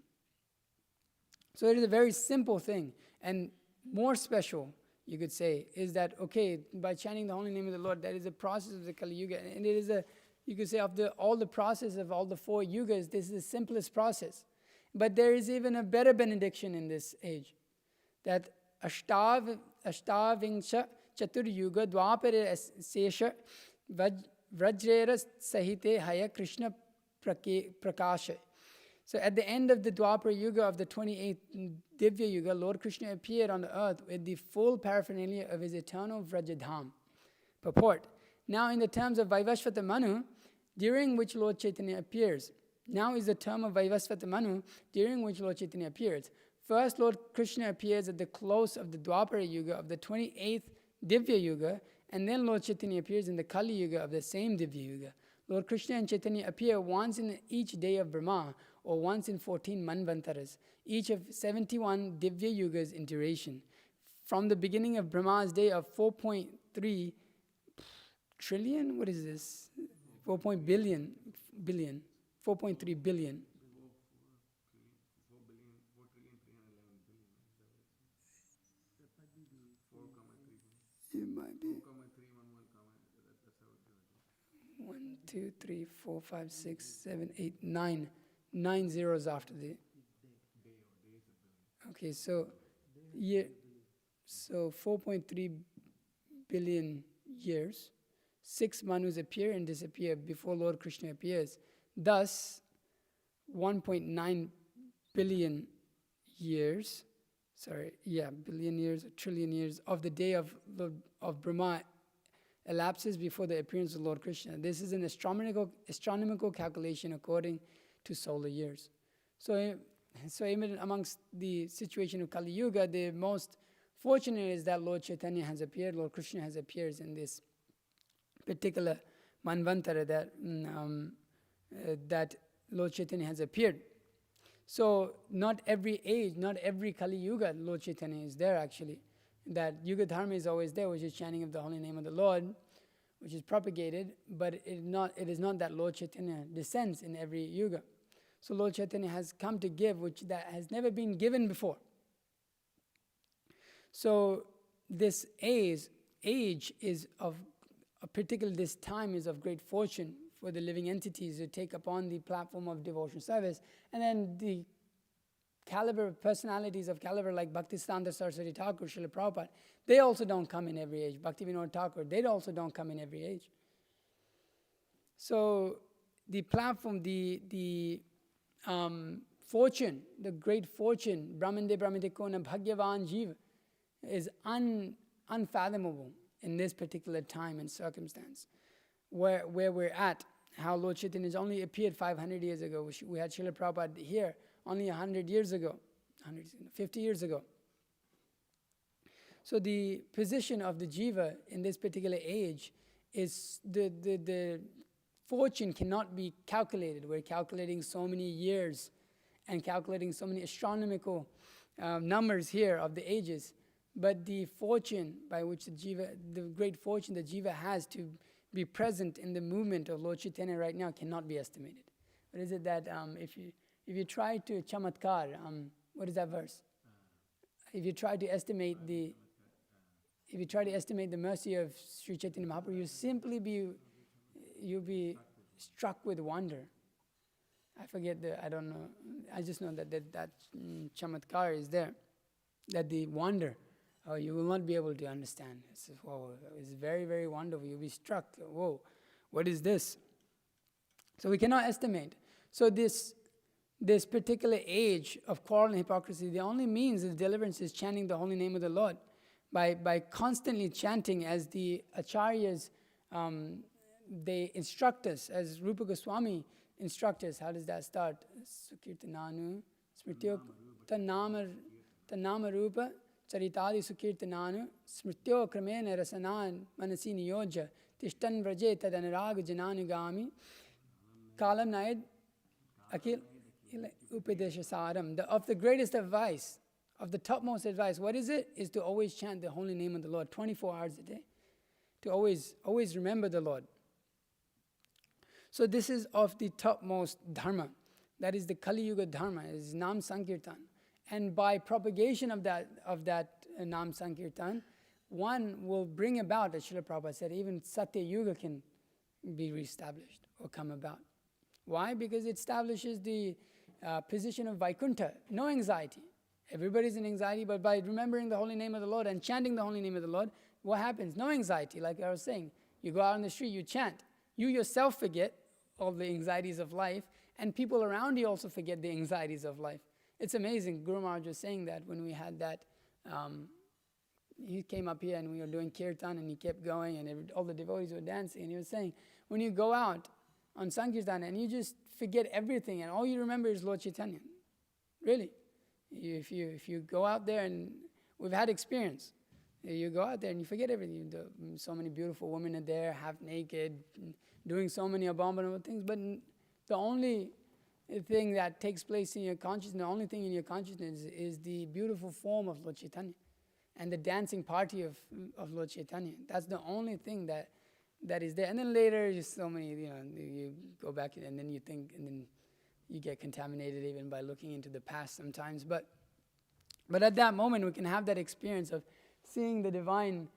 So it is a very simple thing, and more special, you could say, is that, okay, by chanting the holy name of the Lord, that is a process of the Kali Yuga, and it is you could say, of all the process of all the 4 yugas, this is the simplest process. But there is even a better benediction in this age, that Ashtavingsha Chatur Yuga Dwapare Sesha Vrajrera Sahite Haya Krishna Prakasha. So at the end of the Dwapara Yuga of the 28th Divya Yuga, Lord Krishna appeared on the earth with the full paraphernalia of his eternal Vrajadham. Purport. Now in the terms of Vaivasvata Manu, during which Lord Chaitanya appears. Now is the term of Vaivasvata Manu, during which Lord Chaitanya appears. First, Lord Krishna appears at the close of the Dwapara Yuga of the 28th Divya Yuga, and then Lord Chaitanya appears in the Kali Yuga of the same Divya Yuga. Lord Krishna and Chaitanya appear once in each day of Brahma, or once in 14 Manvantaras, each of 71 Divya Yugas in duration. From the beginning of Brahma's day of 4.3 trillion, what is this? 4.3 billion. 4.3 billion. It might be 1, 2, 3, 4, 5, 6, 7, 8, 9. 9 zeros after the. Okay, so 4.3 billion years. 6 Manus appear and disappear before Lord Krishna appears. Thus, 1.9 billion years, billion years, trillion years of the day of Brahma elapses before the appearance of Lord Krishna. This is an astronomical calculation according to solar years. So even amongst the situation of Kali Yuga, the most fortunate is that Lord Chaitanya has appeared, Lord Krishna has appeared in this particular Manvantara that Lord Chaitanya has appeared. So not every age, not every Kali Yuga, Lord Chaitanya is there actually. That Yuga Dharma is always there, which is chanting of the holy name of the Lord. which is propagated, but it is not that Lord Chaitanya descends in every yuga. So Lord Chaitanya has come to give which that has never been given before. So this age is of particularly this time is of great fortune for the living entities to take upon the platform of devotional service. And then the caliber personalities of caliber like Bhaktisiddhanta Saraswati Thakur, Srila Prabhupada, they also don't come in every age. Bhaktivinoda Thakur, they also don't come in every age. So the platform, the fortune, the great fortune, Brahmande Brahmande Kona Bhagyavan Jiva, is unfathomable in this particular time and circumstance. Where we're at, how Lord Chaitanya has only appeared 500 years ago. We had Srila Prabhupada here only 100 years ago, 50 years ago. So the position of the jiva in this particular age is the fortune cannot be calculated. We're calculating so many years and calculating so many astronomical numbers here of the ages. But the fortune by which the great fortune the jiva has to be present in the movement of Lord Chaitanya right now cannot be estimated. What is it that if you try to chamatkar, what is that verse? If you try to estimate the mercy of Sri Chaitanya Mahaprabhu, you'll be struck with wonder. I forget I don't know. I just know that chamatkar is there, that the wonder. Oh, you will not be able to understand. It's very, very wonderful. You'll be struck. Whoa, what is this? So we cannot estimate. So this particular age of quarrel and hypocrisy, the only means of deliverance is chanting the holy name of the Lord. By constantly chanting, as the acharyas, they instruct us, as Rupa Goswami instruct us. How does that start? Sukirtananu, smrityo, tanama rupa, charitadi sukirtananu, smrityo kramena rasanan manasi niyojya, tishtan vraje tadanarag jananugami, kalam naid akil upadeshasaram. Of the greatest advice, of the topmost advice, what is it? Is to always chant the holy name of the Lord 24 hours a day. To always remember the Lord. So this is of the topmost dharma. That is the Kali Yuga dharma, is Nam Sankirtan. And by propagation of that Nam Sankirtan, one will bring about, as Srila Prabhupada said, even Satya Yuga can be reestablished or come about. Why? Because it establishes the position of Vaikuntha, no anxiety. Everybody's in anxiety, but by remembering the holy name of the Lord and chanting the holy name of the Lord, what happens? No anxiety, like I was saying. You go out on the street, you chant. You yourself forget all the anxieties of life, and people around you also forget the anxieties of life. It's amazing. Guru Maharaj was saying that when we had that, he came up here and we were doing kirtan and he kept going and all the devotees were dancing, and he was saying, when you go out on Sankirtan and you just forget everything and all you remember is Lord Chaitanya. Really. If you go out there, and we've had experience, you go out there and you forget everything. So many beautiful women are there, half naked, doing so many abominable things, but the only thing that takes place in your consciousness, the only thing in your consciousness is the beautiful form of Lord Chaitanya and the dancing party of Lord Chaitanya. That's the only thing that is there. And then later, just so many, you go back and then you think, and then you get contaminated even by looking into the past sometimes. But at that moment, we can have that experience of seeing the divine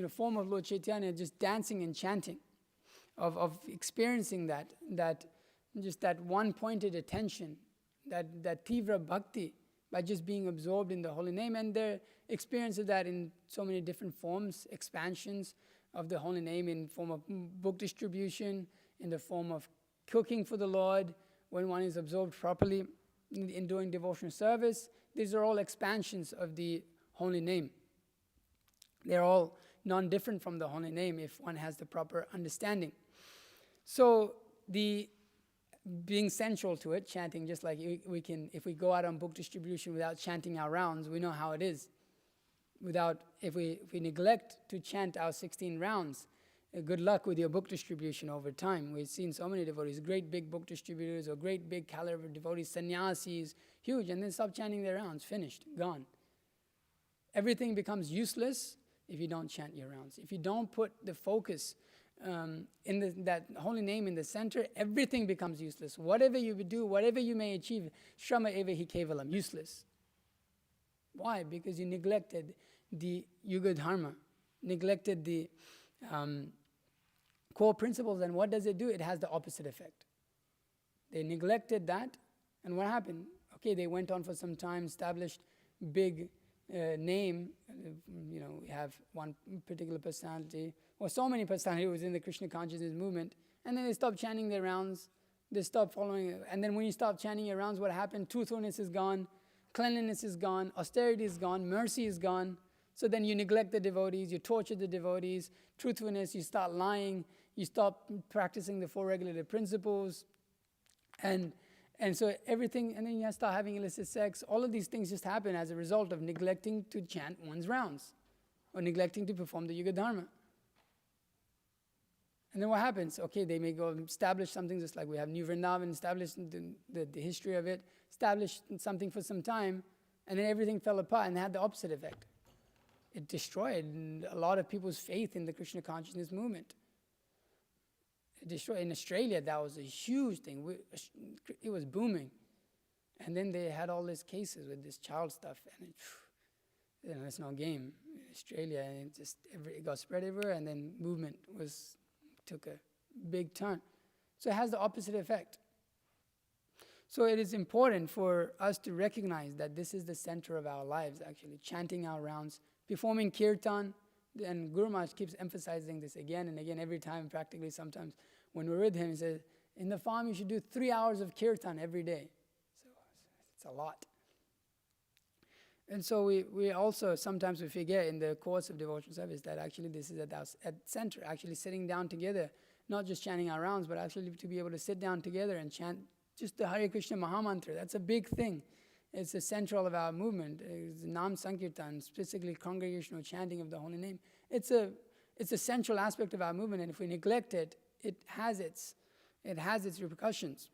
form of Lord Chaitanya just dancing and chanting, of experiencing that just that one-pointed attention, that tivra bhakti, by just being absorbed in the holy name. And their experience of that in so many different forms, expansions of the holy name in form of book distribution, in the form of cooking for the Lord, when one is absorbed properly in doing devotional service. These are all expansions of the holy name. They're all non-different from the holy name if one has the proper understanding. So the being central to it, chanting, just like we can, if we go out on book distribution without chanting our rounds, we know how it is. If we neglect to chant our 16 rounds, good luck with your book distribution over time. We've seen so many devotees, great big book distributors or great big caliber devotees, sannyasis, huge, and then stop chanting their rounds, finished, gone. Everything becomes useless if you don't chant your rounds. If you don't put the focus in that holy name in the center, everything becomes useless. Whatever you would do, whatever you may achieve, Shrama eva hi kevalam, useless. Why? Because you neglected the Yuga Dharma, neglected the core principles, and what does it do? It has the opposite effect. They neglected that, and what happened? Okay, they went on for some time, established big name. We have one particular personality, or so many personalities who was in the Krishna consciousness movement, and then they stopped chanting their rounds, they stopped following, and then when you stop chanting your rounds, what happened? Truthfulness is gone, cleanliness is gone, austerity is gone, mercy is gone. So then you neglect the devotees, you torture the devotees, truthfulness, you start lying, you stop practicing the four regulative principles, and so everything, and then you start having illicit sex. All of these things just happen as a result of neglecting to chant one's rounds, or neglecting to perform the Yuga Dharma. And then what happens? Okay, they may go establish something, just like we have New Vrindavan, establish the history of it, establish something for some time, and then everything fell apart and had the opposite effect. It destroyed a lot of people's faith in the Krishna consciousness movement. It destroyed, in Australia, that was a huge thing. It was booming. And then they had all these cases with this child stuff, and it's no game. In Australia, and it got spread everywhere, and then movement took a big turn. So it has the opposite effect. So it is important for us to recognize that this is the center of our lives, actually, chanting our rounds, performing kirtan, and Guru Maharaj keeps emphasizing this again and again, every time, practically sometimes. When we're with him, he says, in the farm you should do 3 hours of kirtan every day. So it's a lot. And so we also, sometimes we forget in the course of devotional service that actually this is at center, actually sitting down together, not just chanting our rounds, but actually to be able to sit down together and chant just the Hare Krishna Mahamantra. That's a big thing. It's the central of our movement. It's Nam Sankirtan, specifically congregational chanting of the holy name. It's a central aspect of our movement, and if we neglect it, it has its repercussions.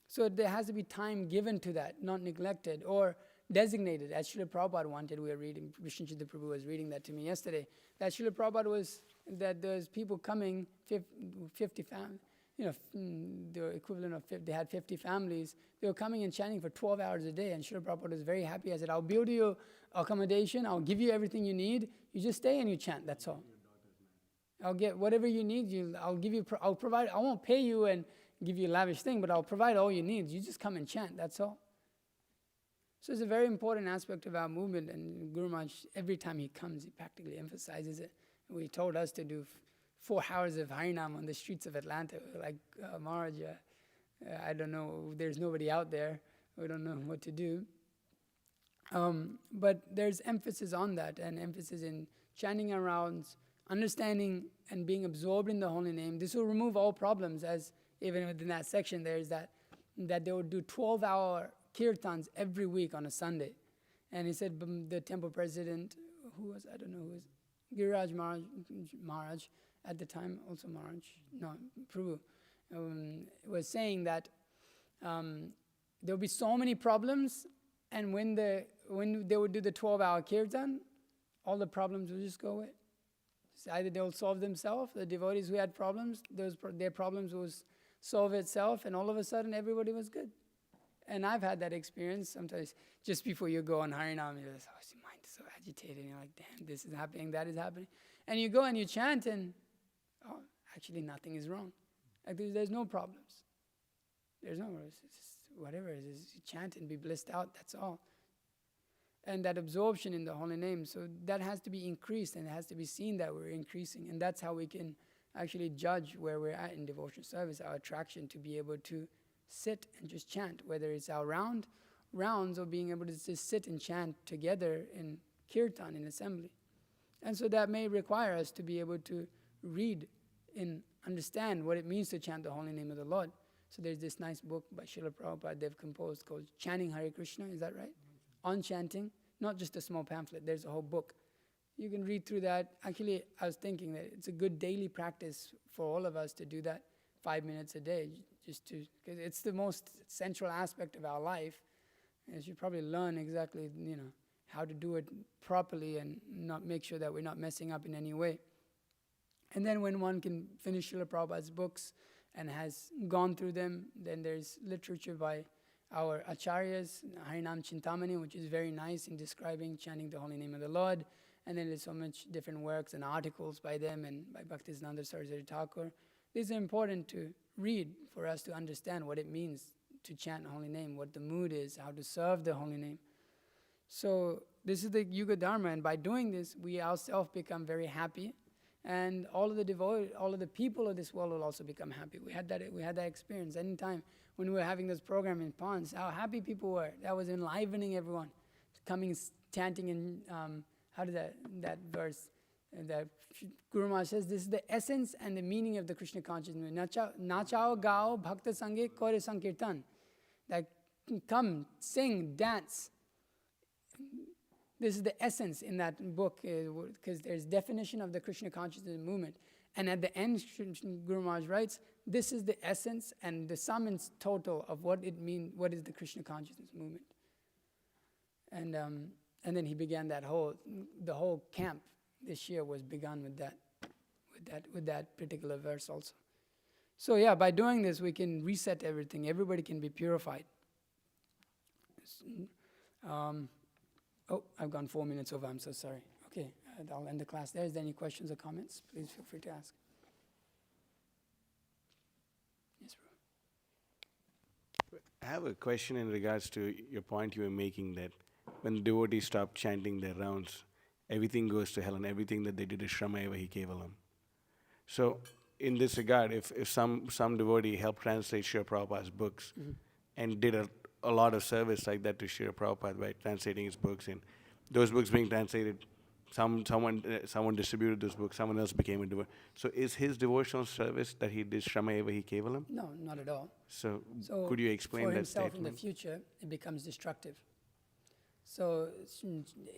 So there has to be time given to that, not neglected or designated, as Srila Prabhupada wanted. We were reading, Vishnuchitra Prabhu was reading that to me yesterday, that Srila Prabhupada that there's people coming, 50 families, the equivalent of they had 50 families. They were coming and chanting for 12 hours a day, and Srila Prabhupada was very happy. I said, I'll build you accommodation, I'll give you everything you need, you just stay and you chant, that's all. I'll get whatever you need, I'll provide, I won't pay you and give you a lavish thing, but I'll provide all you need. You just come and chant, that's all. So it's a very important aspect of our movement, and Guru Maharaj, every time he comes, he practically emphasizes it. We told us to do 4 hours of Harinam on the streets of Atlanta. Like, Maharaj, I don't know, there's nobody out there. We don't know what to do. But there's emphasis on that, and emphasis in chanting our rounds, understanding and being absorbed in the holy name. This will remove all problems, as even within that section there is that they would do 12-hour kirtans every week on a Sunday. And he said the temple president, I don't know who was, Giriraj Maharaj at the time, also Prabhu, was saying that there would be so many problems, and when they would do the 12-hour kirtan, all the problems would just go away. So either they will solve themselves, the devotees who had problems, their problems will solve itself, and all of a sudden everybody was good. And I've had that experience sometimes. Just before you go on Harinam, you're like, your mind is so agitated, and you're like, damn, this is happening, that is happening. And you go and you chant, and actually nothing is wrong. Like there's no problems. There's no, it's just whatever it is, you chant and be blissed out, that's all. And that absorption in the holy name, so that has to be increased, and it has to be seen that we're increasing. And that's how we can actually judge where we're at in devotional service, our attraction to be able to sit and just chant, whether it's our rounds or being able to just sit and chant together in kirtan, in assembly. And so that may require us to be able to read and understand what it means to chant the holy name of the Lord. So there's this nice book by Srila Prabhupada they've composed called Chanting Hare Krishna, is that right? On chanting, not just a small pamphlet, there's a whole book. You can read through that. Actually, I was thinking that it's a good daily practice for all of us to do that 5 minutes a day, because it's the most central aspect of our life. As you probably learn exactly, how to do it properly and not make sure that we're not messing up in any way. And then when one can finish Srila Prabhupada's books and has gone through them, then there's literature by our acharyas, Harinam Chintamani, which is very nice in describing chanting the holy name of the Lord. And then there's so much different works and articles by them and by Bhaktisiddhanta Saraswati Thakur. These are important to read for us to understand what it means to chant the holy name, what the mood is, how to serve the holy name. So this is the Yuga Dharma, and by doing this, we ourselves become very happy, and all of the people of this world will also become happy. We had that experience anytime when we were having this program in Ponds, how happy people were. That was enlivening everyone, coming, chanting in, how did that verse, that Guru Maharaj says, this is the essence and the meaning of the Krishna consciousness. Nachao gao bhakta sange kore sankirtan. That come, sing, dance. This is the essence in that book, because there's definition of the Krishna consciousness movement. And at the end, Guru Maharaj writes, this is the essence and the sum and total of what it means, what is the Krishna consciousness movement. And then he began the whole camp this year was begun with that particular verse also. So yeah, by doing this, we can reset everything. Everybody can be purified. I've gone 4 minutes over. I'm so sorry. Okay, I'll end the class there. Is there any questions or comments? Please feel free to ask. Yes, bro. I have a question in regards to your point you were making that when devotees stop chanting their rounds, everything goes to hell and everything that they did is Shrama Eva Hi Kevalam. So, in this regard, if some devotee helped translate Srila Prabhupada's books and did a lot of service like that to Srila Prabhupada by translating his books, and those books being translated, someone distributed those books, someone else became a devotee. So is his devotional service that he did Shrama Eva Hi Kevalam? No, not at all. So could you explain that statement? For himself in the future, it becomes destructive. So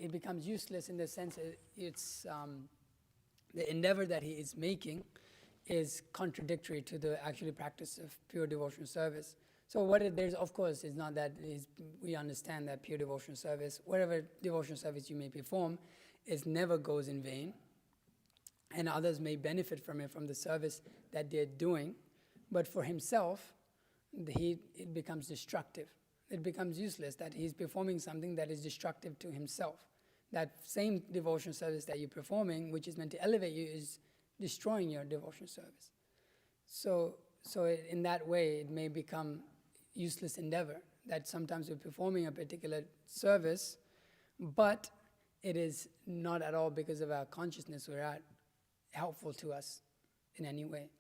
it becomes useless in the sense it's the endeavor that he is making is contradictory to the actual practice of pure devotional service. So there's, of course, it's not that we understand that pure devotional service, whatever devotional service you may perform, never goes in vain, and others may benefit from it, from the service that they're doing. But for himself, it becomes destructive. It becomes useless, that he's performing something that is destructive to himself. That same devotional service that you're performing, which is meant to elevate you, is destroying your devotional service. So in that way, it may become useless endeavor, that sometimes we're performing a particular service, but it is not at all because of our consciousness we're at helpful to us in any way.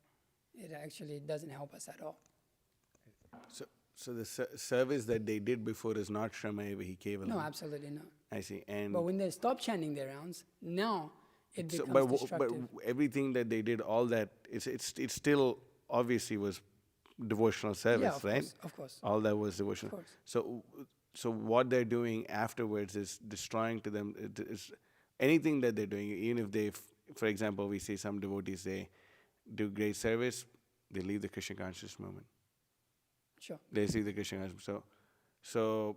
It actually doesn't help us at all. So the service that they did before is not Shrama Eva Hi Kevalam? No, absolutely not. I see. But when they stop chanting their rounds, now it becomes destructive. But everything that they did, all that, it still obviously was devotional service, yeah, right? Of course. All that was devotional. Of course. So what they're doing afterwards is destroying to them, is anything that they're doing, even if they, for example, we see some devotees, they do great service, they leave the Krishna conscious movement. Sure. They see the Krishna consciousness. So,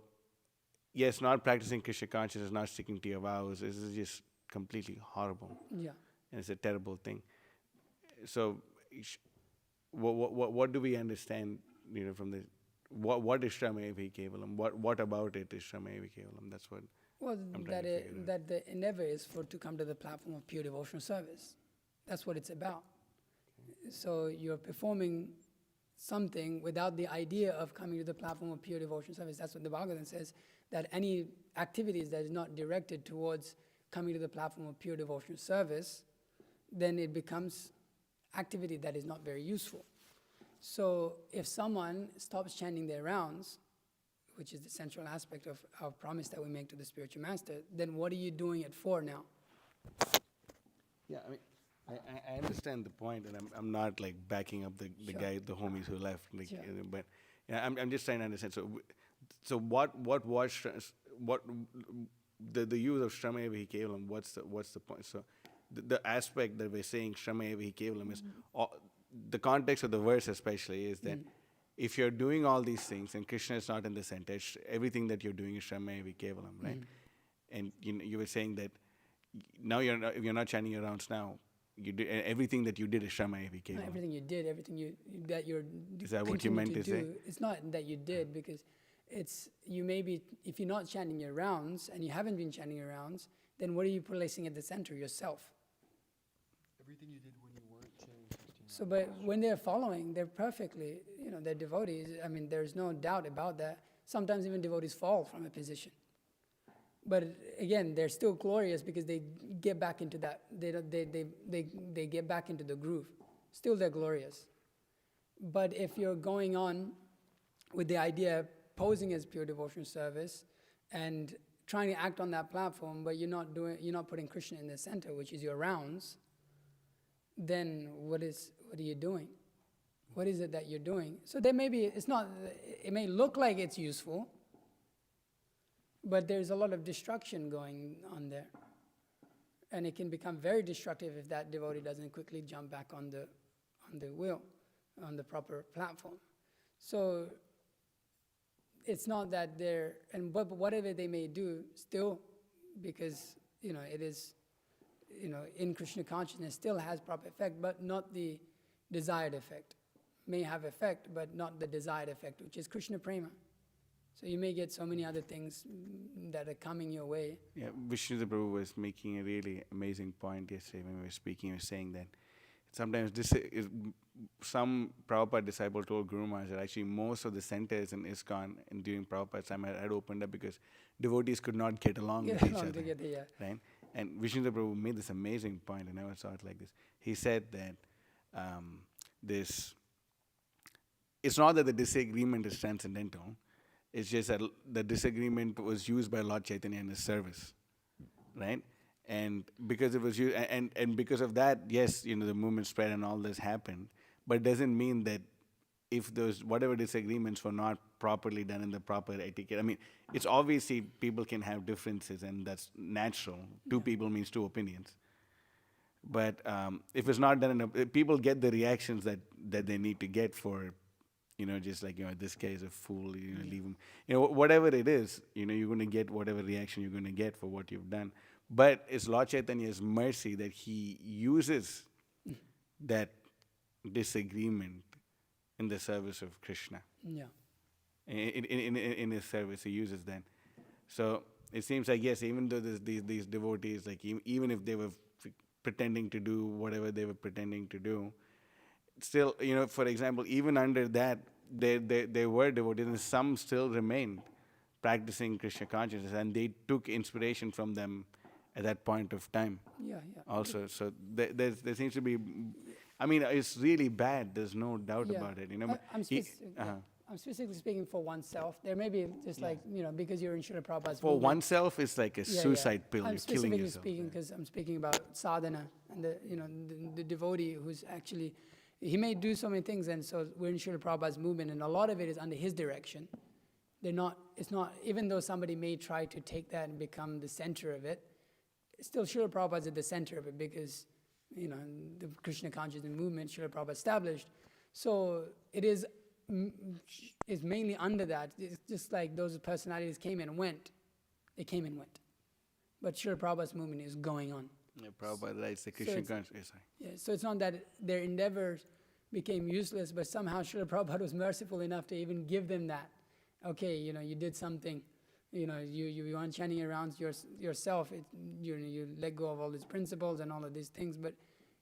yes, not practicing Krishna consciousness, not sticking to your vows, this is just completely horrible. Yeah. And it's a terrible thing. So, what do we understand, from the, what is Shrama Eva Hi Kevalam? What about it is Shrama Eva Hi Kevalam? That's what I'm trying to figure out. That the endeavor is to come to the platform of pure devotional service. That's what it's about. Okay. So you're performing something without the idea of coming to the platform of pure devotional service. That's what the Bhagavatam says, that any activities that is not directed towards coming to the platform of pure devotional service, then it becomes activity that is not very useful. So if someone stops chanting their rounds, which is the central aspect of our promise that we make to the spiritual master, then what are you doing it for now? Yeah, I mean, I understand the point, and I'm not like backing up the Sure. guy, the homies who left, like, Sure. But I'm just trying to understand. So what the use of Shrama Eva Hi Kevalam? What's the point? So the aspect that we're saying Shrama Eva Hi Kevalam is the context of the verse especially is that if you're doing all these things and Krishna is not in the center, everything that you're doing is Shrama Eva Hi Kevalam, right? And you were saying that now you're not chanting your rounds now. You do everything that you did is Shrama Evi Not Kevalam. everything you did, that you're Is that what you continue meant to say? do. It's not that you did, because it's you may be, if you're not chanting your rounds and you haven't been chanting your rounds, then what are you placing at the center? Yourself. Everything you did when you weren't chanting 15 So, but when they're following, they're perfectly, they're devotees. I mean, there's no doubt about that. Sometimes even devotees fall from a position. But again, they're still glorious because they get back into that. They get back into the groove. Still, they're glorious. But if you're going on with the idea of posing as pure devotional service and trying to act on that platform, but you're not putting Krishna in the center, which is your rounds, then what are you doing? What is it that you're doing? So it may look like it's useful, but there's a lot of destruction going on there. And it can become very destructive if that devotee doesn't quickly jump back on the wheel, on the proper platform. So it's not that but whatever they may do, still, because, it is, in Krishna consciousness still has proper effect, but not the desired effect. May have effect, but not the desired effect, which is Krishna prema. So you may get so many other things that are coming your way. Yeah, Vishnu Prabhu was making a really amazing point yesterday when we were speaking. He was saying that sometimes some Prabhupada disciple told Guru Maharaj that actually most of the centers in ISKCON and during Prabhupada's time had opened up because devotees could not get along with each other. Together, yeah. Right? And Vishnu Prabhu made this amazing point. I never saw it like this. He said that it's not that the disagreement is transcendental. It's just that the disagreement was used by Lord Chaitanya in his service, right? And because it was used, and because of that, yes, the movement spread and all this happened. But it doesn't mean that if those whatever disagreements were not properly done in the proper etiquette. I mean, it's obviously people can have differences, and that's natural. Two people means two opinions. But if it's not done, people get the reactions that they need to get for. Just like, this guy is a fool, leave him. Whatever it is, you're going to get whatever reaction you're going to get for what you've done. But it's Lord Chaitanya's mercy that he uses that disagreement in the service of Krishna. Yeah. In his service, he uses that. So it seems like, yes, even though these devotees, like even if they were pretending to do whatever they were pretending to do, still, for example, even under that, they were devotees, and some still remained practicing Krishna consciousness, and they took inspiration from them at that point of time. Yeah. Also, so there seems to be, I mean, it's really bad. There's no doubt about it. I'm specifically speaking for oneself. There may be just like, because you're in Srila Prabhupada's for movement. oneself, it's like a suicide pill. I'm You're killing specifically yourself. speaking because I'm speaking about sadhana and the devotee who's actually, he may do so many things, and so we're in Srila Prabhupada's movement, and a lot of it is under his direction. It's not, even though somebody may try to take that and become the center of it, still Srila Prabhupada's at the center of it because, the Krishna consciousness movement, Srila Prabhupada established. So it is mainly under that. It's just like those personalities came and went. They came and went. But Srila Prabhupada's movement is going on. Yeah, Prabhupada writes the Krishna consciousness. Yeah, so it's not that their endeavors became useless, but somehow Srila Prabhupada was merciful enough to even give them that. Okay, you did something, you aren't chanting around yourself, you let go of all these principles and all of these things, but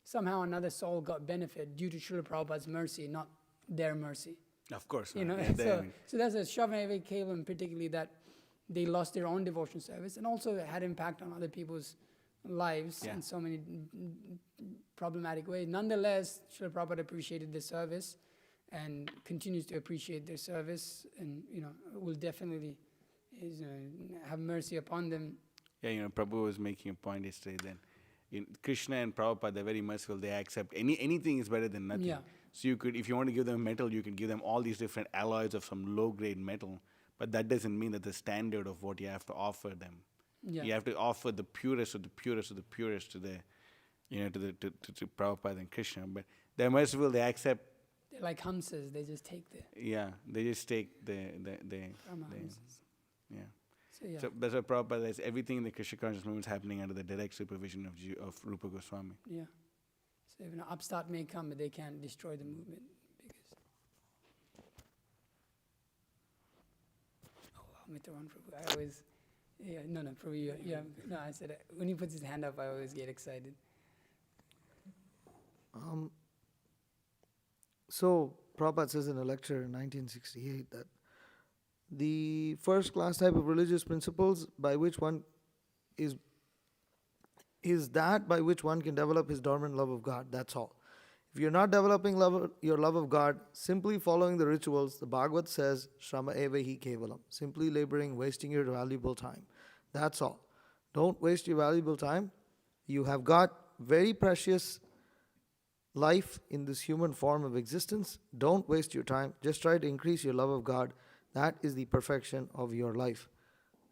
somehow another soul got benefit due to Srila Prabhupada's mercy, not their mercy. Of course. So that's a Shravana Kevalam, particularly that they lost their own devotion service and also had impact on other people's lives in so many problematic ways. Nonetheless, Srila Prabhupada appreciated the service and continues to appreciate their service, and will definitely have mercy upon them. Yeah, Prabhu was making a point yesterday then. Krishna and Prabhupada, they're very merciful. They accept anything is better than nothing. Yeah. So if you want to give them metal, you can give them all these different alloys of some low-grade metal, but that doesn't mean that the standard of what you have to offer them. Yeah. You have to offer the purest of the purest of the purest to to Prabhupada and Krishna. But they're merciful. They accept. They're like hamsas. They just take the Yeah, they just take the Brahma hamsas. yeah. So yeah, So that's what Prabhupada says. Everything in the Krishna conscious movement is happening under the direct supervision of Rupa Goswami. yeah. So if an upstart may come, but they can't destroy the movement because. Oh wow, Mitravan Prabhu, I always. Yeah, no, Prabhu, yeah, no, I said when he puts his hand up, I always get excited. So Prabhupada says in a lecture in 1968 that the first class type of religious principles by which one is that by which one can develop his dormant love of God. That's all. If you're not developing your love of God, simply following the rituals, the Bhagavad says, Shrama eva hi kevalam. Simply laboring, wasting your valuable time. That's all. Don't waste your valuable time. You have got very precious life in this human form of existence. Don't waste your time. Just try to increase your love of God. That is the perfection of your life.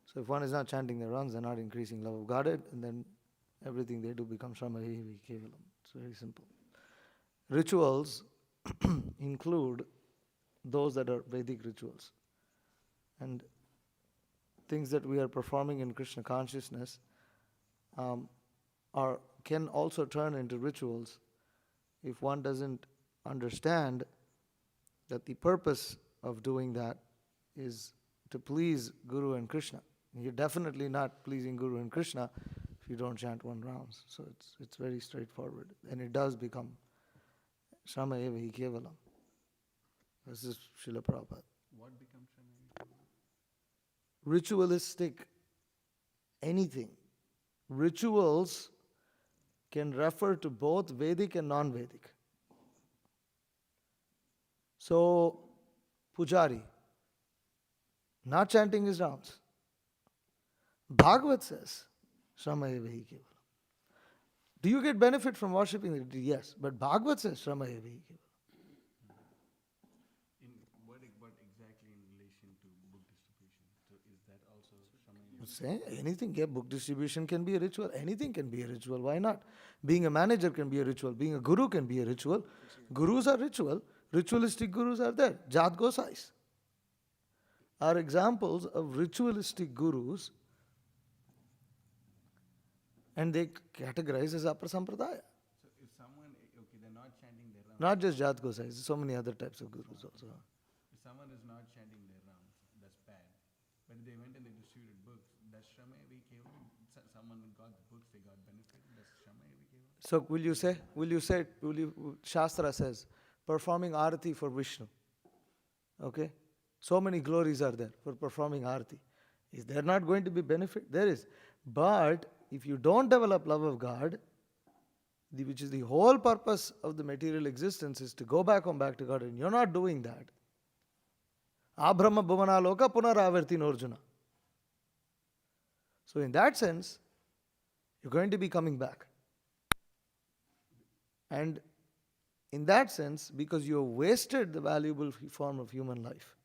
So if one is not chanting their runs, they're not increasing love of God, and then everything they do becomes Shrama eva hi kevalam. It's very simple. Rituals include those that are Vedic rituals. And things that we are performing in Krishna consciousness can also turn into rituals if one doesn't understand that the purpose of doing that is to please Guru and Krishna. You're definitely not pleasing Guru and Krishna if you don't chant one rounds. So it's very straightforward. And it does become Shrama eva hi kevalam. This is Srila Prabhupada. What becomes Shrama eva? Ritualistic anything. Rituals can refer to both Vedic and non-Vedic. So, Pujari, not chanting his rounds. Bhagavad says, Shrama eva hi kevalam. Do you get benefit from worshipping the deity? Yes, but Bhagavad says, Shrama eva hi kevalam. In what exactly in relation to book distribution? So is that also Shrama eva? Say anything, yeah, book distribution can be a ritual. Anything can be a ritual. Why not? Being a manager can be a ritual. Being a guru can be a ritual. Gurus are ritual. Ritualistic gurus are there. Jat Gosais are examples of ritualistic gurus, and they categorize as Apra Sampradaya. So if someone, okay, they're not chanting their rounds. Not just Jat Gosais, so many other types of gurus also. If someone is not chanting their rounds, that's bad. But if they went and they distributed books, that's Shrama eva hi kevalam. Someone got the books, they got benefit. That's Shrama eva hi kevalam. So Shastra says, performing Arati for Vishnu. Okay? So many glories are there for performing Arati. Is there not going to be benefit? There is. But if you don't develop love of God, which is the whole purpose of the material existence, is to go back to God, and you're not doing that. Abrahma bhuvana loka punaravartin Arjuna. So in that sense, you're going to be coming back. And in that sense, because you have wasted the valuable form of human life,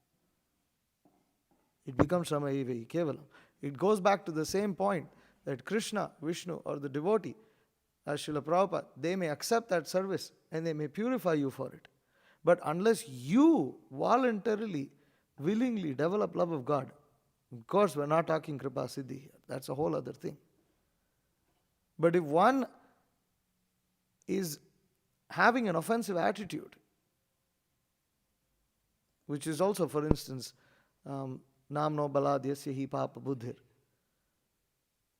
it becomes Shrama eva hi kevalam. It goes back to the same point that Krishna, Vishnu, or the devotee, as Srila Prabhupada, they may accept that service and they may purify you for it. But unless you voluntarily, willingly develop love of God, of course we're not talking Kripa Siddhi here, that's a whole other thing. But if one is having an offensive attitude, which is also, for instance, Namno Baladyasya hi Papa Buddhir,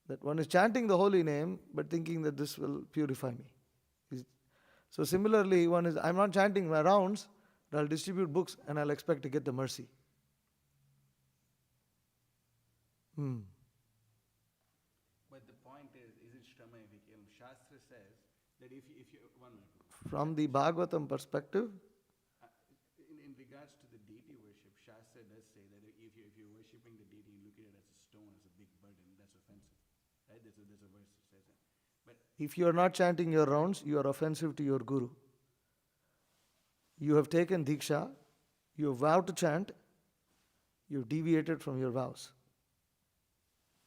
that one is chanting the holy name but thinking that this will purify me. So similarly, one is, I'm not chanting my rounds, but I'll distribute books and I'll expect to get the mercy. But the point is it Shrama eva hi kevalam? Shastra says that if you one minute. From the Bhagavatam perspective, In regards to the deity worship, Shastra does say that if you're worshipping the deity, you look at it as a stone, as a big burden, that's offensive. Right? There's a verse that says that. But if you are not chanting your rounds, you are offensive to your guru. You have taken Diksha, you have vowed to chant, you've deviated from your vows.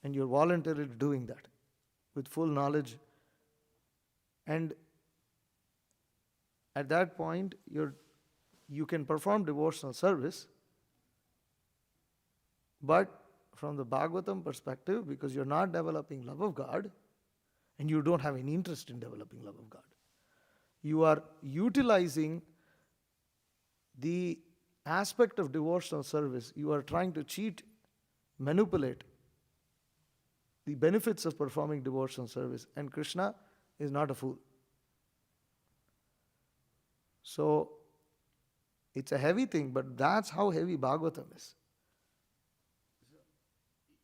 And you're voluntarily doing that with full knowledge. And at that point, you can perform devotional service, but from the Bhagavatam perspective, because you're not developing love of God and you don't have any interest in developing love of God. You are utilizing the aspect of devotional service. You are trying to cheat, manipulate the benefits of performing devotional service. And Krishna is not a fool. So, it's a heavy thing, but that's how heavy Bhagavatam is. So,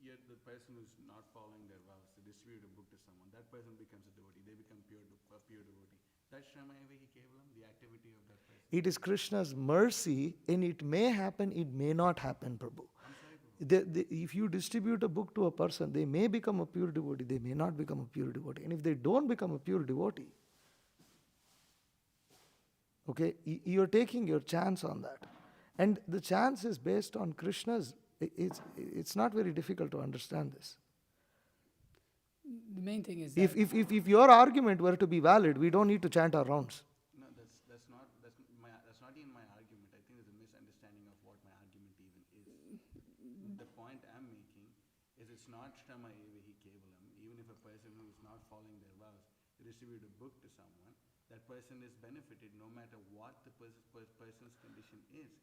yet the person who's not following their vows, they distribute a book to someone, that person becomes a devotee, they become a pure devotee. That's Shrama Evehi Kevalam, the activity of that person. It is Krishna's mercy, and it may happen, it may not happen, Prabhu. I'm sorry, Prabhu. If you distribute a book to a person, they may become a pure devotee, they may not become a pure devotee. And if they don't become a pure devotee, okay, you're taking your chance on that. And the chance is based on Krishna's. It's not very difficult to understand this. The main thing is that If your argument were to be valid, we don't need to chant our rounds. No, that's not even my argument. I think there's a misunderstanding of what my argument even is. The point I'm making is it's not Shrama Evehi Kevalam. Even if a person who is not following their vows, they distribute a book to someone, that person is benefited no matter what the person's condition is.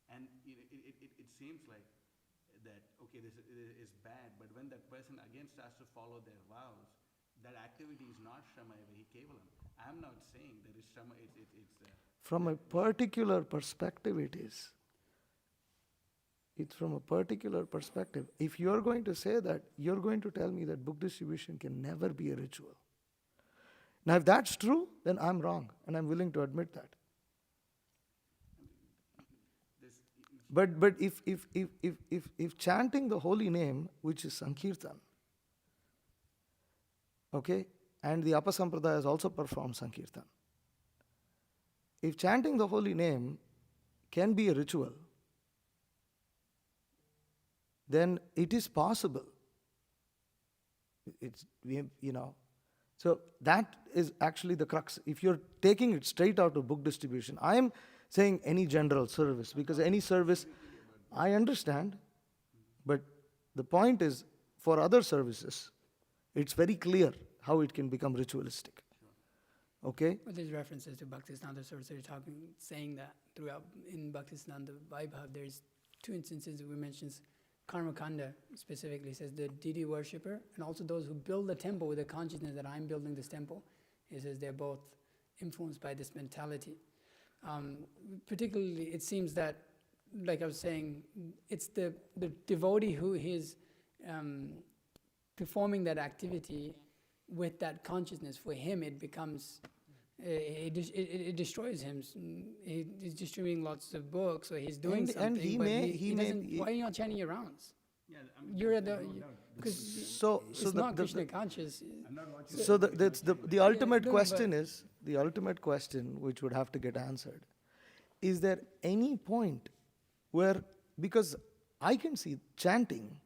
And it seems like that, okay, this is bad, but when that person again starts to follow their vows, that activity is not Shrama Evehi Kevalam. I'm not saying that it's Shrama, From a particular perspective, it is. It's from a particular perspective. If you're going to say that, you're going to tell me that book distribution can never be a ritual. Now, if that's true, then I'm wrong, and I'm willing to admit that. But if chanting the holy name, which is Sankirtan, okay, and the Apasampradayas also perform Sankirtan, if chanting the holy name can be a ritual, then it is possible. So that is actually the crux. If you're taking it straight out of book distribution, I am saying any general service, because any service, I understand, but the point is, for other services, it's very clear how it can become ritualistic. Okay? But there's references to Bhaktisiddhanta Saraswati saying that throughout in Bhaktisiddhanta Vaibhav, there's 2 instances that we mentions. Karmakanda specifically says the deity worshipper and also those who build the temple with the consciousness that I'm building this temple. He says they're both influenced by this mentality. Particularly, it seems that, like I was saying, it's the devotee who is performing that activity with that consciousness. For him, it becomes, it destroys him. He's distributing lots of books, so he's doing something. And he may. Why are you not chanting your rounds? Yeah, You're at the because it's not Krishna conscious. I'm not watching. So the ultimate no, question is, the ultimate question which would have to get answered, is there any point where, because I can see chanting,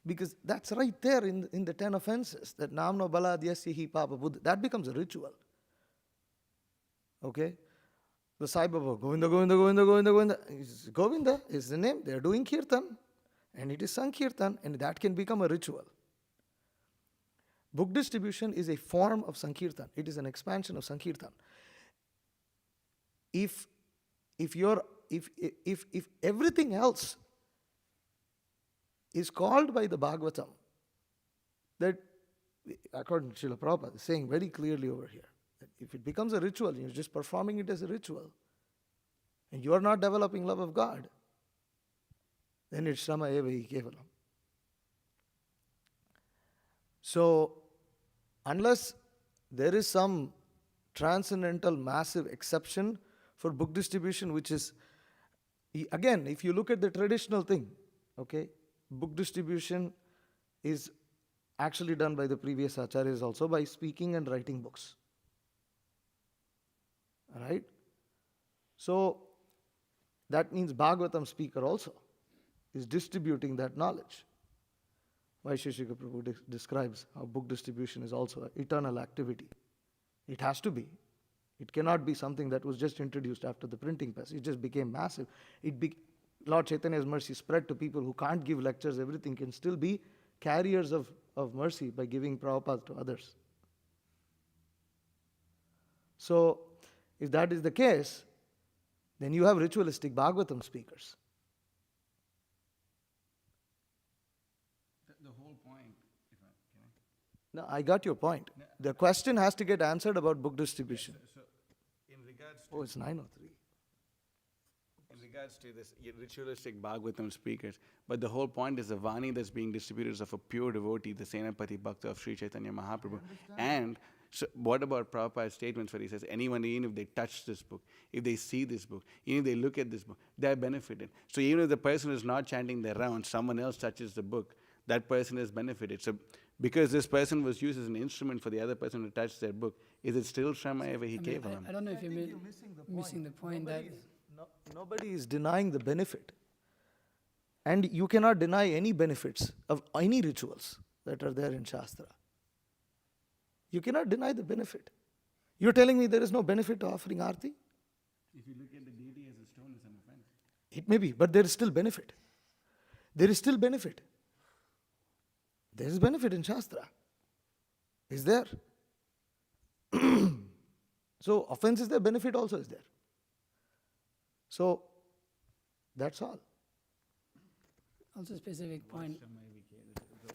because that's right there in the 10 offenses, that namno baladyasya hi papa buddha, that becomes a ritual. Okay? The Sai Baba, Govinda, Govinda, Govinda, Govinda, Govinda. Govinda is the name, they are doing kirtan, and it is Sankirtan, and that can become a ritual. Book distribution is a form of Sankirtan. It is an expansion of Sankirtan. If everything else is called by the Bhagavatam, that according to Srila Prabhupada is saying very clearly over here, that if it becomes a ritual, you're just performing it as a ritual, and you are not developing love of God, then it's Shrama Evehi Kevalam. So, unless there is some transcendental massive exception for book distribution, which is, again, if you look at the traditional thing, okay, book distribution is actually done by the previous acharyas also by speaking and writing books. Alright? So, that means Bhagavatam speaker also is distributing that knowledge. Vaisheshika Prabhu describes how book distribution is also an eternal activity. It has to be. It cannot be something that was just introduced after the printing press. It just became massive. Lord Chaitanya's mercy spread to people who can't give lectures, everything, can still be carriers of mercy by giving Prabhupada to others. So, if that is the case, then you have ritualistic Bhagavatam speakers. The whole point, if I, can I? No, I got your point. The question has to get answered about book distribution. So, in regards to Oh, it's 9:03. In regards to this ritualistic Bhagavatam speakers, but the whole point is the Vani that's being distributed is of a pure devotee, the Senapati Bhakta of Sri Chaitanya Mahaprabhu. And so what about Prabhupada's statements where he says, anyone, even if they touch this book, if they see this book, even if they look at this book, they're benefited. So even if the person is not chanting their rounds, someone else touches the book, that person is benefited. So because this person was used as an instrument for the other person to touch their book, is it still Shrama Eva Hi Kevalam? I don't know if you're missing the point that Nobody is denying the benefit. And you cannot deny any benefits of any rituals that are there in Shastra. You cannot deny the benefit. You're telling me there is no benefit to offering Aarti? If you look at the deity as a stone, it's an offense. It may be, but there is still benefit. There is still benefit. There is benefit in Shastra. Is there? So, offense is there, benefit also is there. So, that's all. also specific point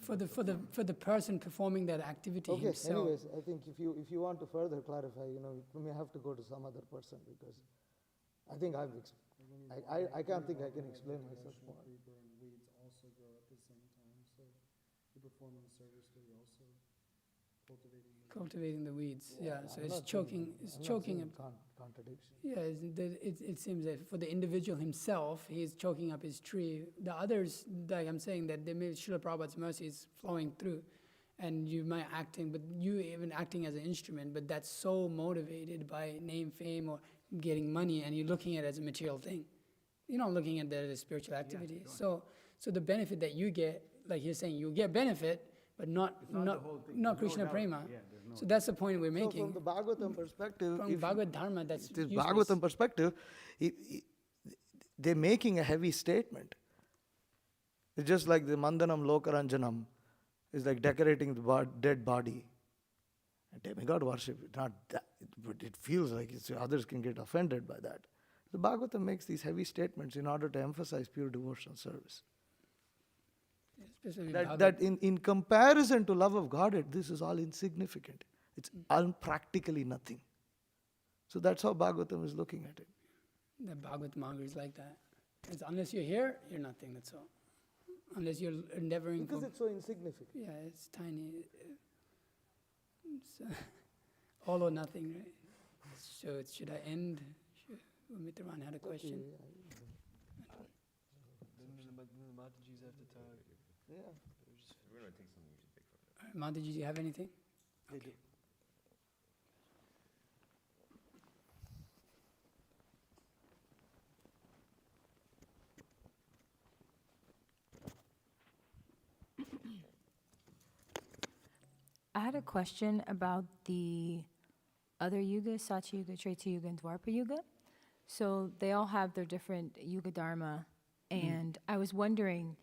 for the person performing that activity himself. Anyways, I think if you want to further clarify, you may have to go to some other person because I think I can't think I can explain myself more. Paper and weeds also grow at the same time. So you're performing a service, but you're also Cultivating the weeds, yeah. So I'm it's not choking. saying- It's I'm not choking. saying contradiction. Yeah, it seems that for the individual himself, he is choking up his tree. The others, like I'm saying, that they may Srila Prabhupada's mercy is flowing through, and you might but you even acting as an instrument, but that's so motivated by name, fame, or getting money, and you're looking at it as a material thing. You're not looking at that as a spiritual activity. So the benefit that you get, like you're saying, you get benefit, but not Krishna prema. So that's the point we're So making. from the Bhagavatam perspective, From Bhagavad Dharma, that's the useless. Bhagavatam perspective, they're making a heavy statement. It's just like the Mandanam Lokaranjanam is like decorating the dead body. And demigod worship, not that, but it feels like others can get offended by that. The Bhagavatam makes these heavy statements in order to emphasize pure devotional service. Especially That in comparison to love of Godhead, this is all insignificant. It's practically nothing. So that's how Bhagavatam is looking at it. The Bhagavad Maga is like that. It's unless you're here, you're nothing, that's all. Unless you're endeavoring Because for... it's so insignificant. Yeah, it's tiny. It's all or nothing, right? So should I end? Mitraman had a question. Then the Matajis have to talk. Yeah. We're going to take some music break from All right, Mataji, do you have anything? They do. I had a question about the other yugas, Satya Yuga, Treta Yuga, and Dwapara Yuga. So they all have their different Yuga Dharma, and I was wondering,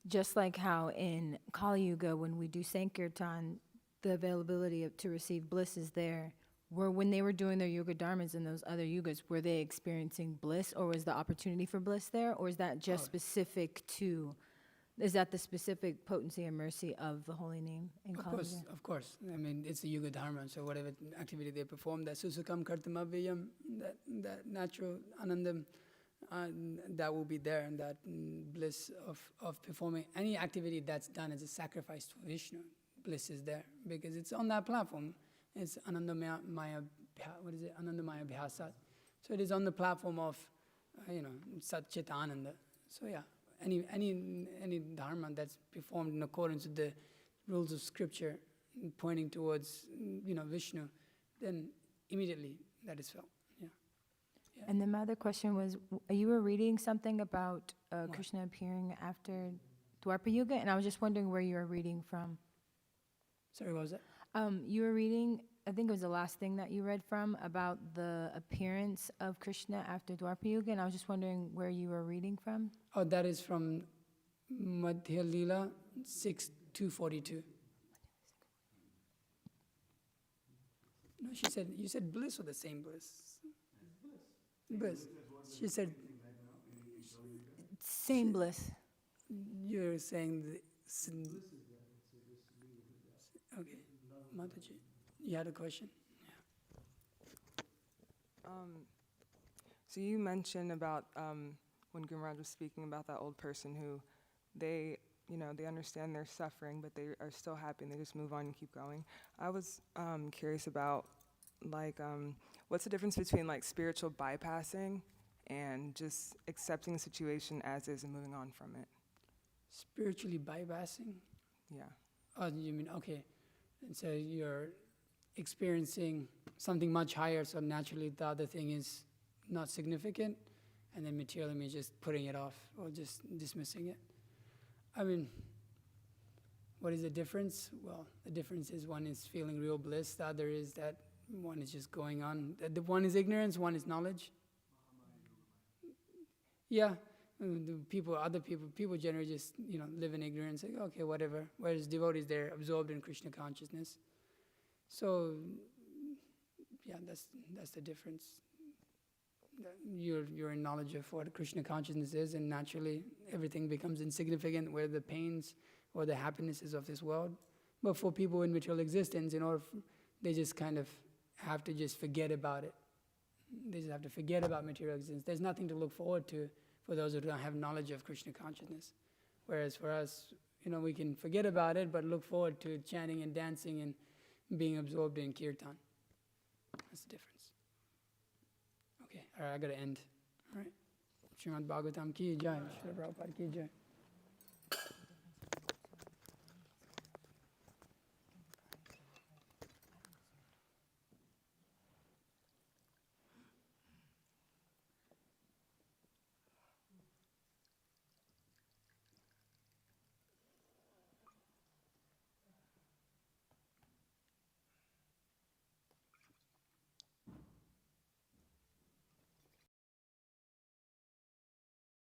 just like how in Kali Yuga, when we do Sankirtan, the availability to receive bliss is there. When they were doing their Yuga Dharmas in those other yugas, were they experiencing bliss, or was the opportunity for bliss there, or is that just specific to? Is that the specific potency and mercy of the holy name in Kali Yuga? Of course. I mean, it's the Yuga Dharma, so whatever activity they perform, that susukam kartamavayam, that natural anandam, that will be there, and that bliss of performing any activity that's done as a sacrifice to Vishnu, bliss is there, because it's on that platform. It's Anandamaya, Anandamaya Bhyasat. So it is on the platform of, Sat Chit Ananda. So yeah. Any dharma that's performed in accordance with the rules of scripture, pointing towards Vishnu, then immediately that is felt. Yeah. And then my other question was, you were reading something about Krishna appearing after Dwapara Yuga, and I was just wondering where you were reading from. Sorry, what was that? You were reading I think it was the last thing that you read from about the appearance of Krishna after Dwapara Yuga, and I was just wondering where you were reading from. Oh, that is from Madhya Leela 6:242. No, she said, you said bliss or the same bliss? Bliss. She said, Same bliss. you're saying the. Okay, Mataji, you had a question? So you mentioned about when Gurmaraj was speaking about that old person who they understand their suffering, but they are still happy and they just move on and keep going. I was curious about what's the difference between like spiritual bypassing and just accepting the situation as is and moving on from it? Spiritually bypassing? Yeah. Oh, you mean, okay. And so you're experiencing something much higher, so naturally the other thing is not significant, and then materially means just putting it off or just dismissing it. I mean, what is the difference? Well, the difference is one is feeling real bliss, the other is that one is just going on. The one is ignorance, one is knowledge. Yeah, people generally just, live in ignorance, like, okay, whatever. Whereas devotees, they're absorbed in Krishna consciousness. So, yeah, that's the difference. You're in knowledge of what Krishna consciousness is, and naturally everything becomes insignificant, whether the pains or the happinesses of this world. But for people in material existence, they just kind of have to just forget about it. They just have to forget about material existence. There's nothing to look forward to for those who don't have knowledge of Krishna consciousness. Whereas for us, we can forget about it, but look forward to chanting and dancing and being absorbed in kirtan. That's the difference. Okay, all right, I gotta end. All right. Srimad Bhagavatam ki jai, Srila Prabhupada ki jai.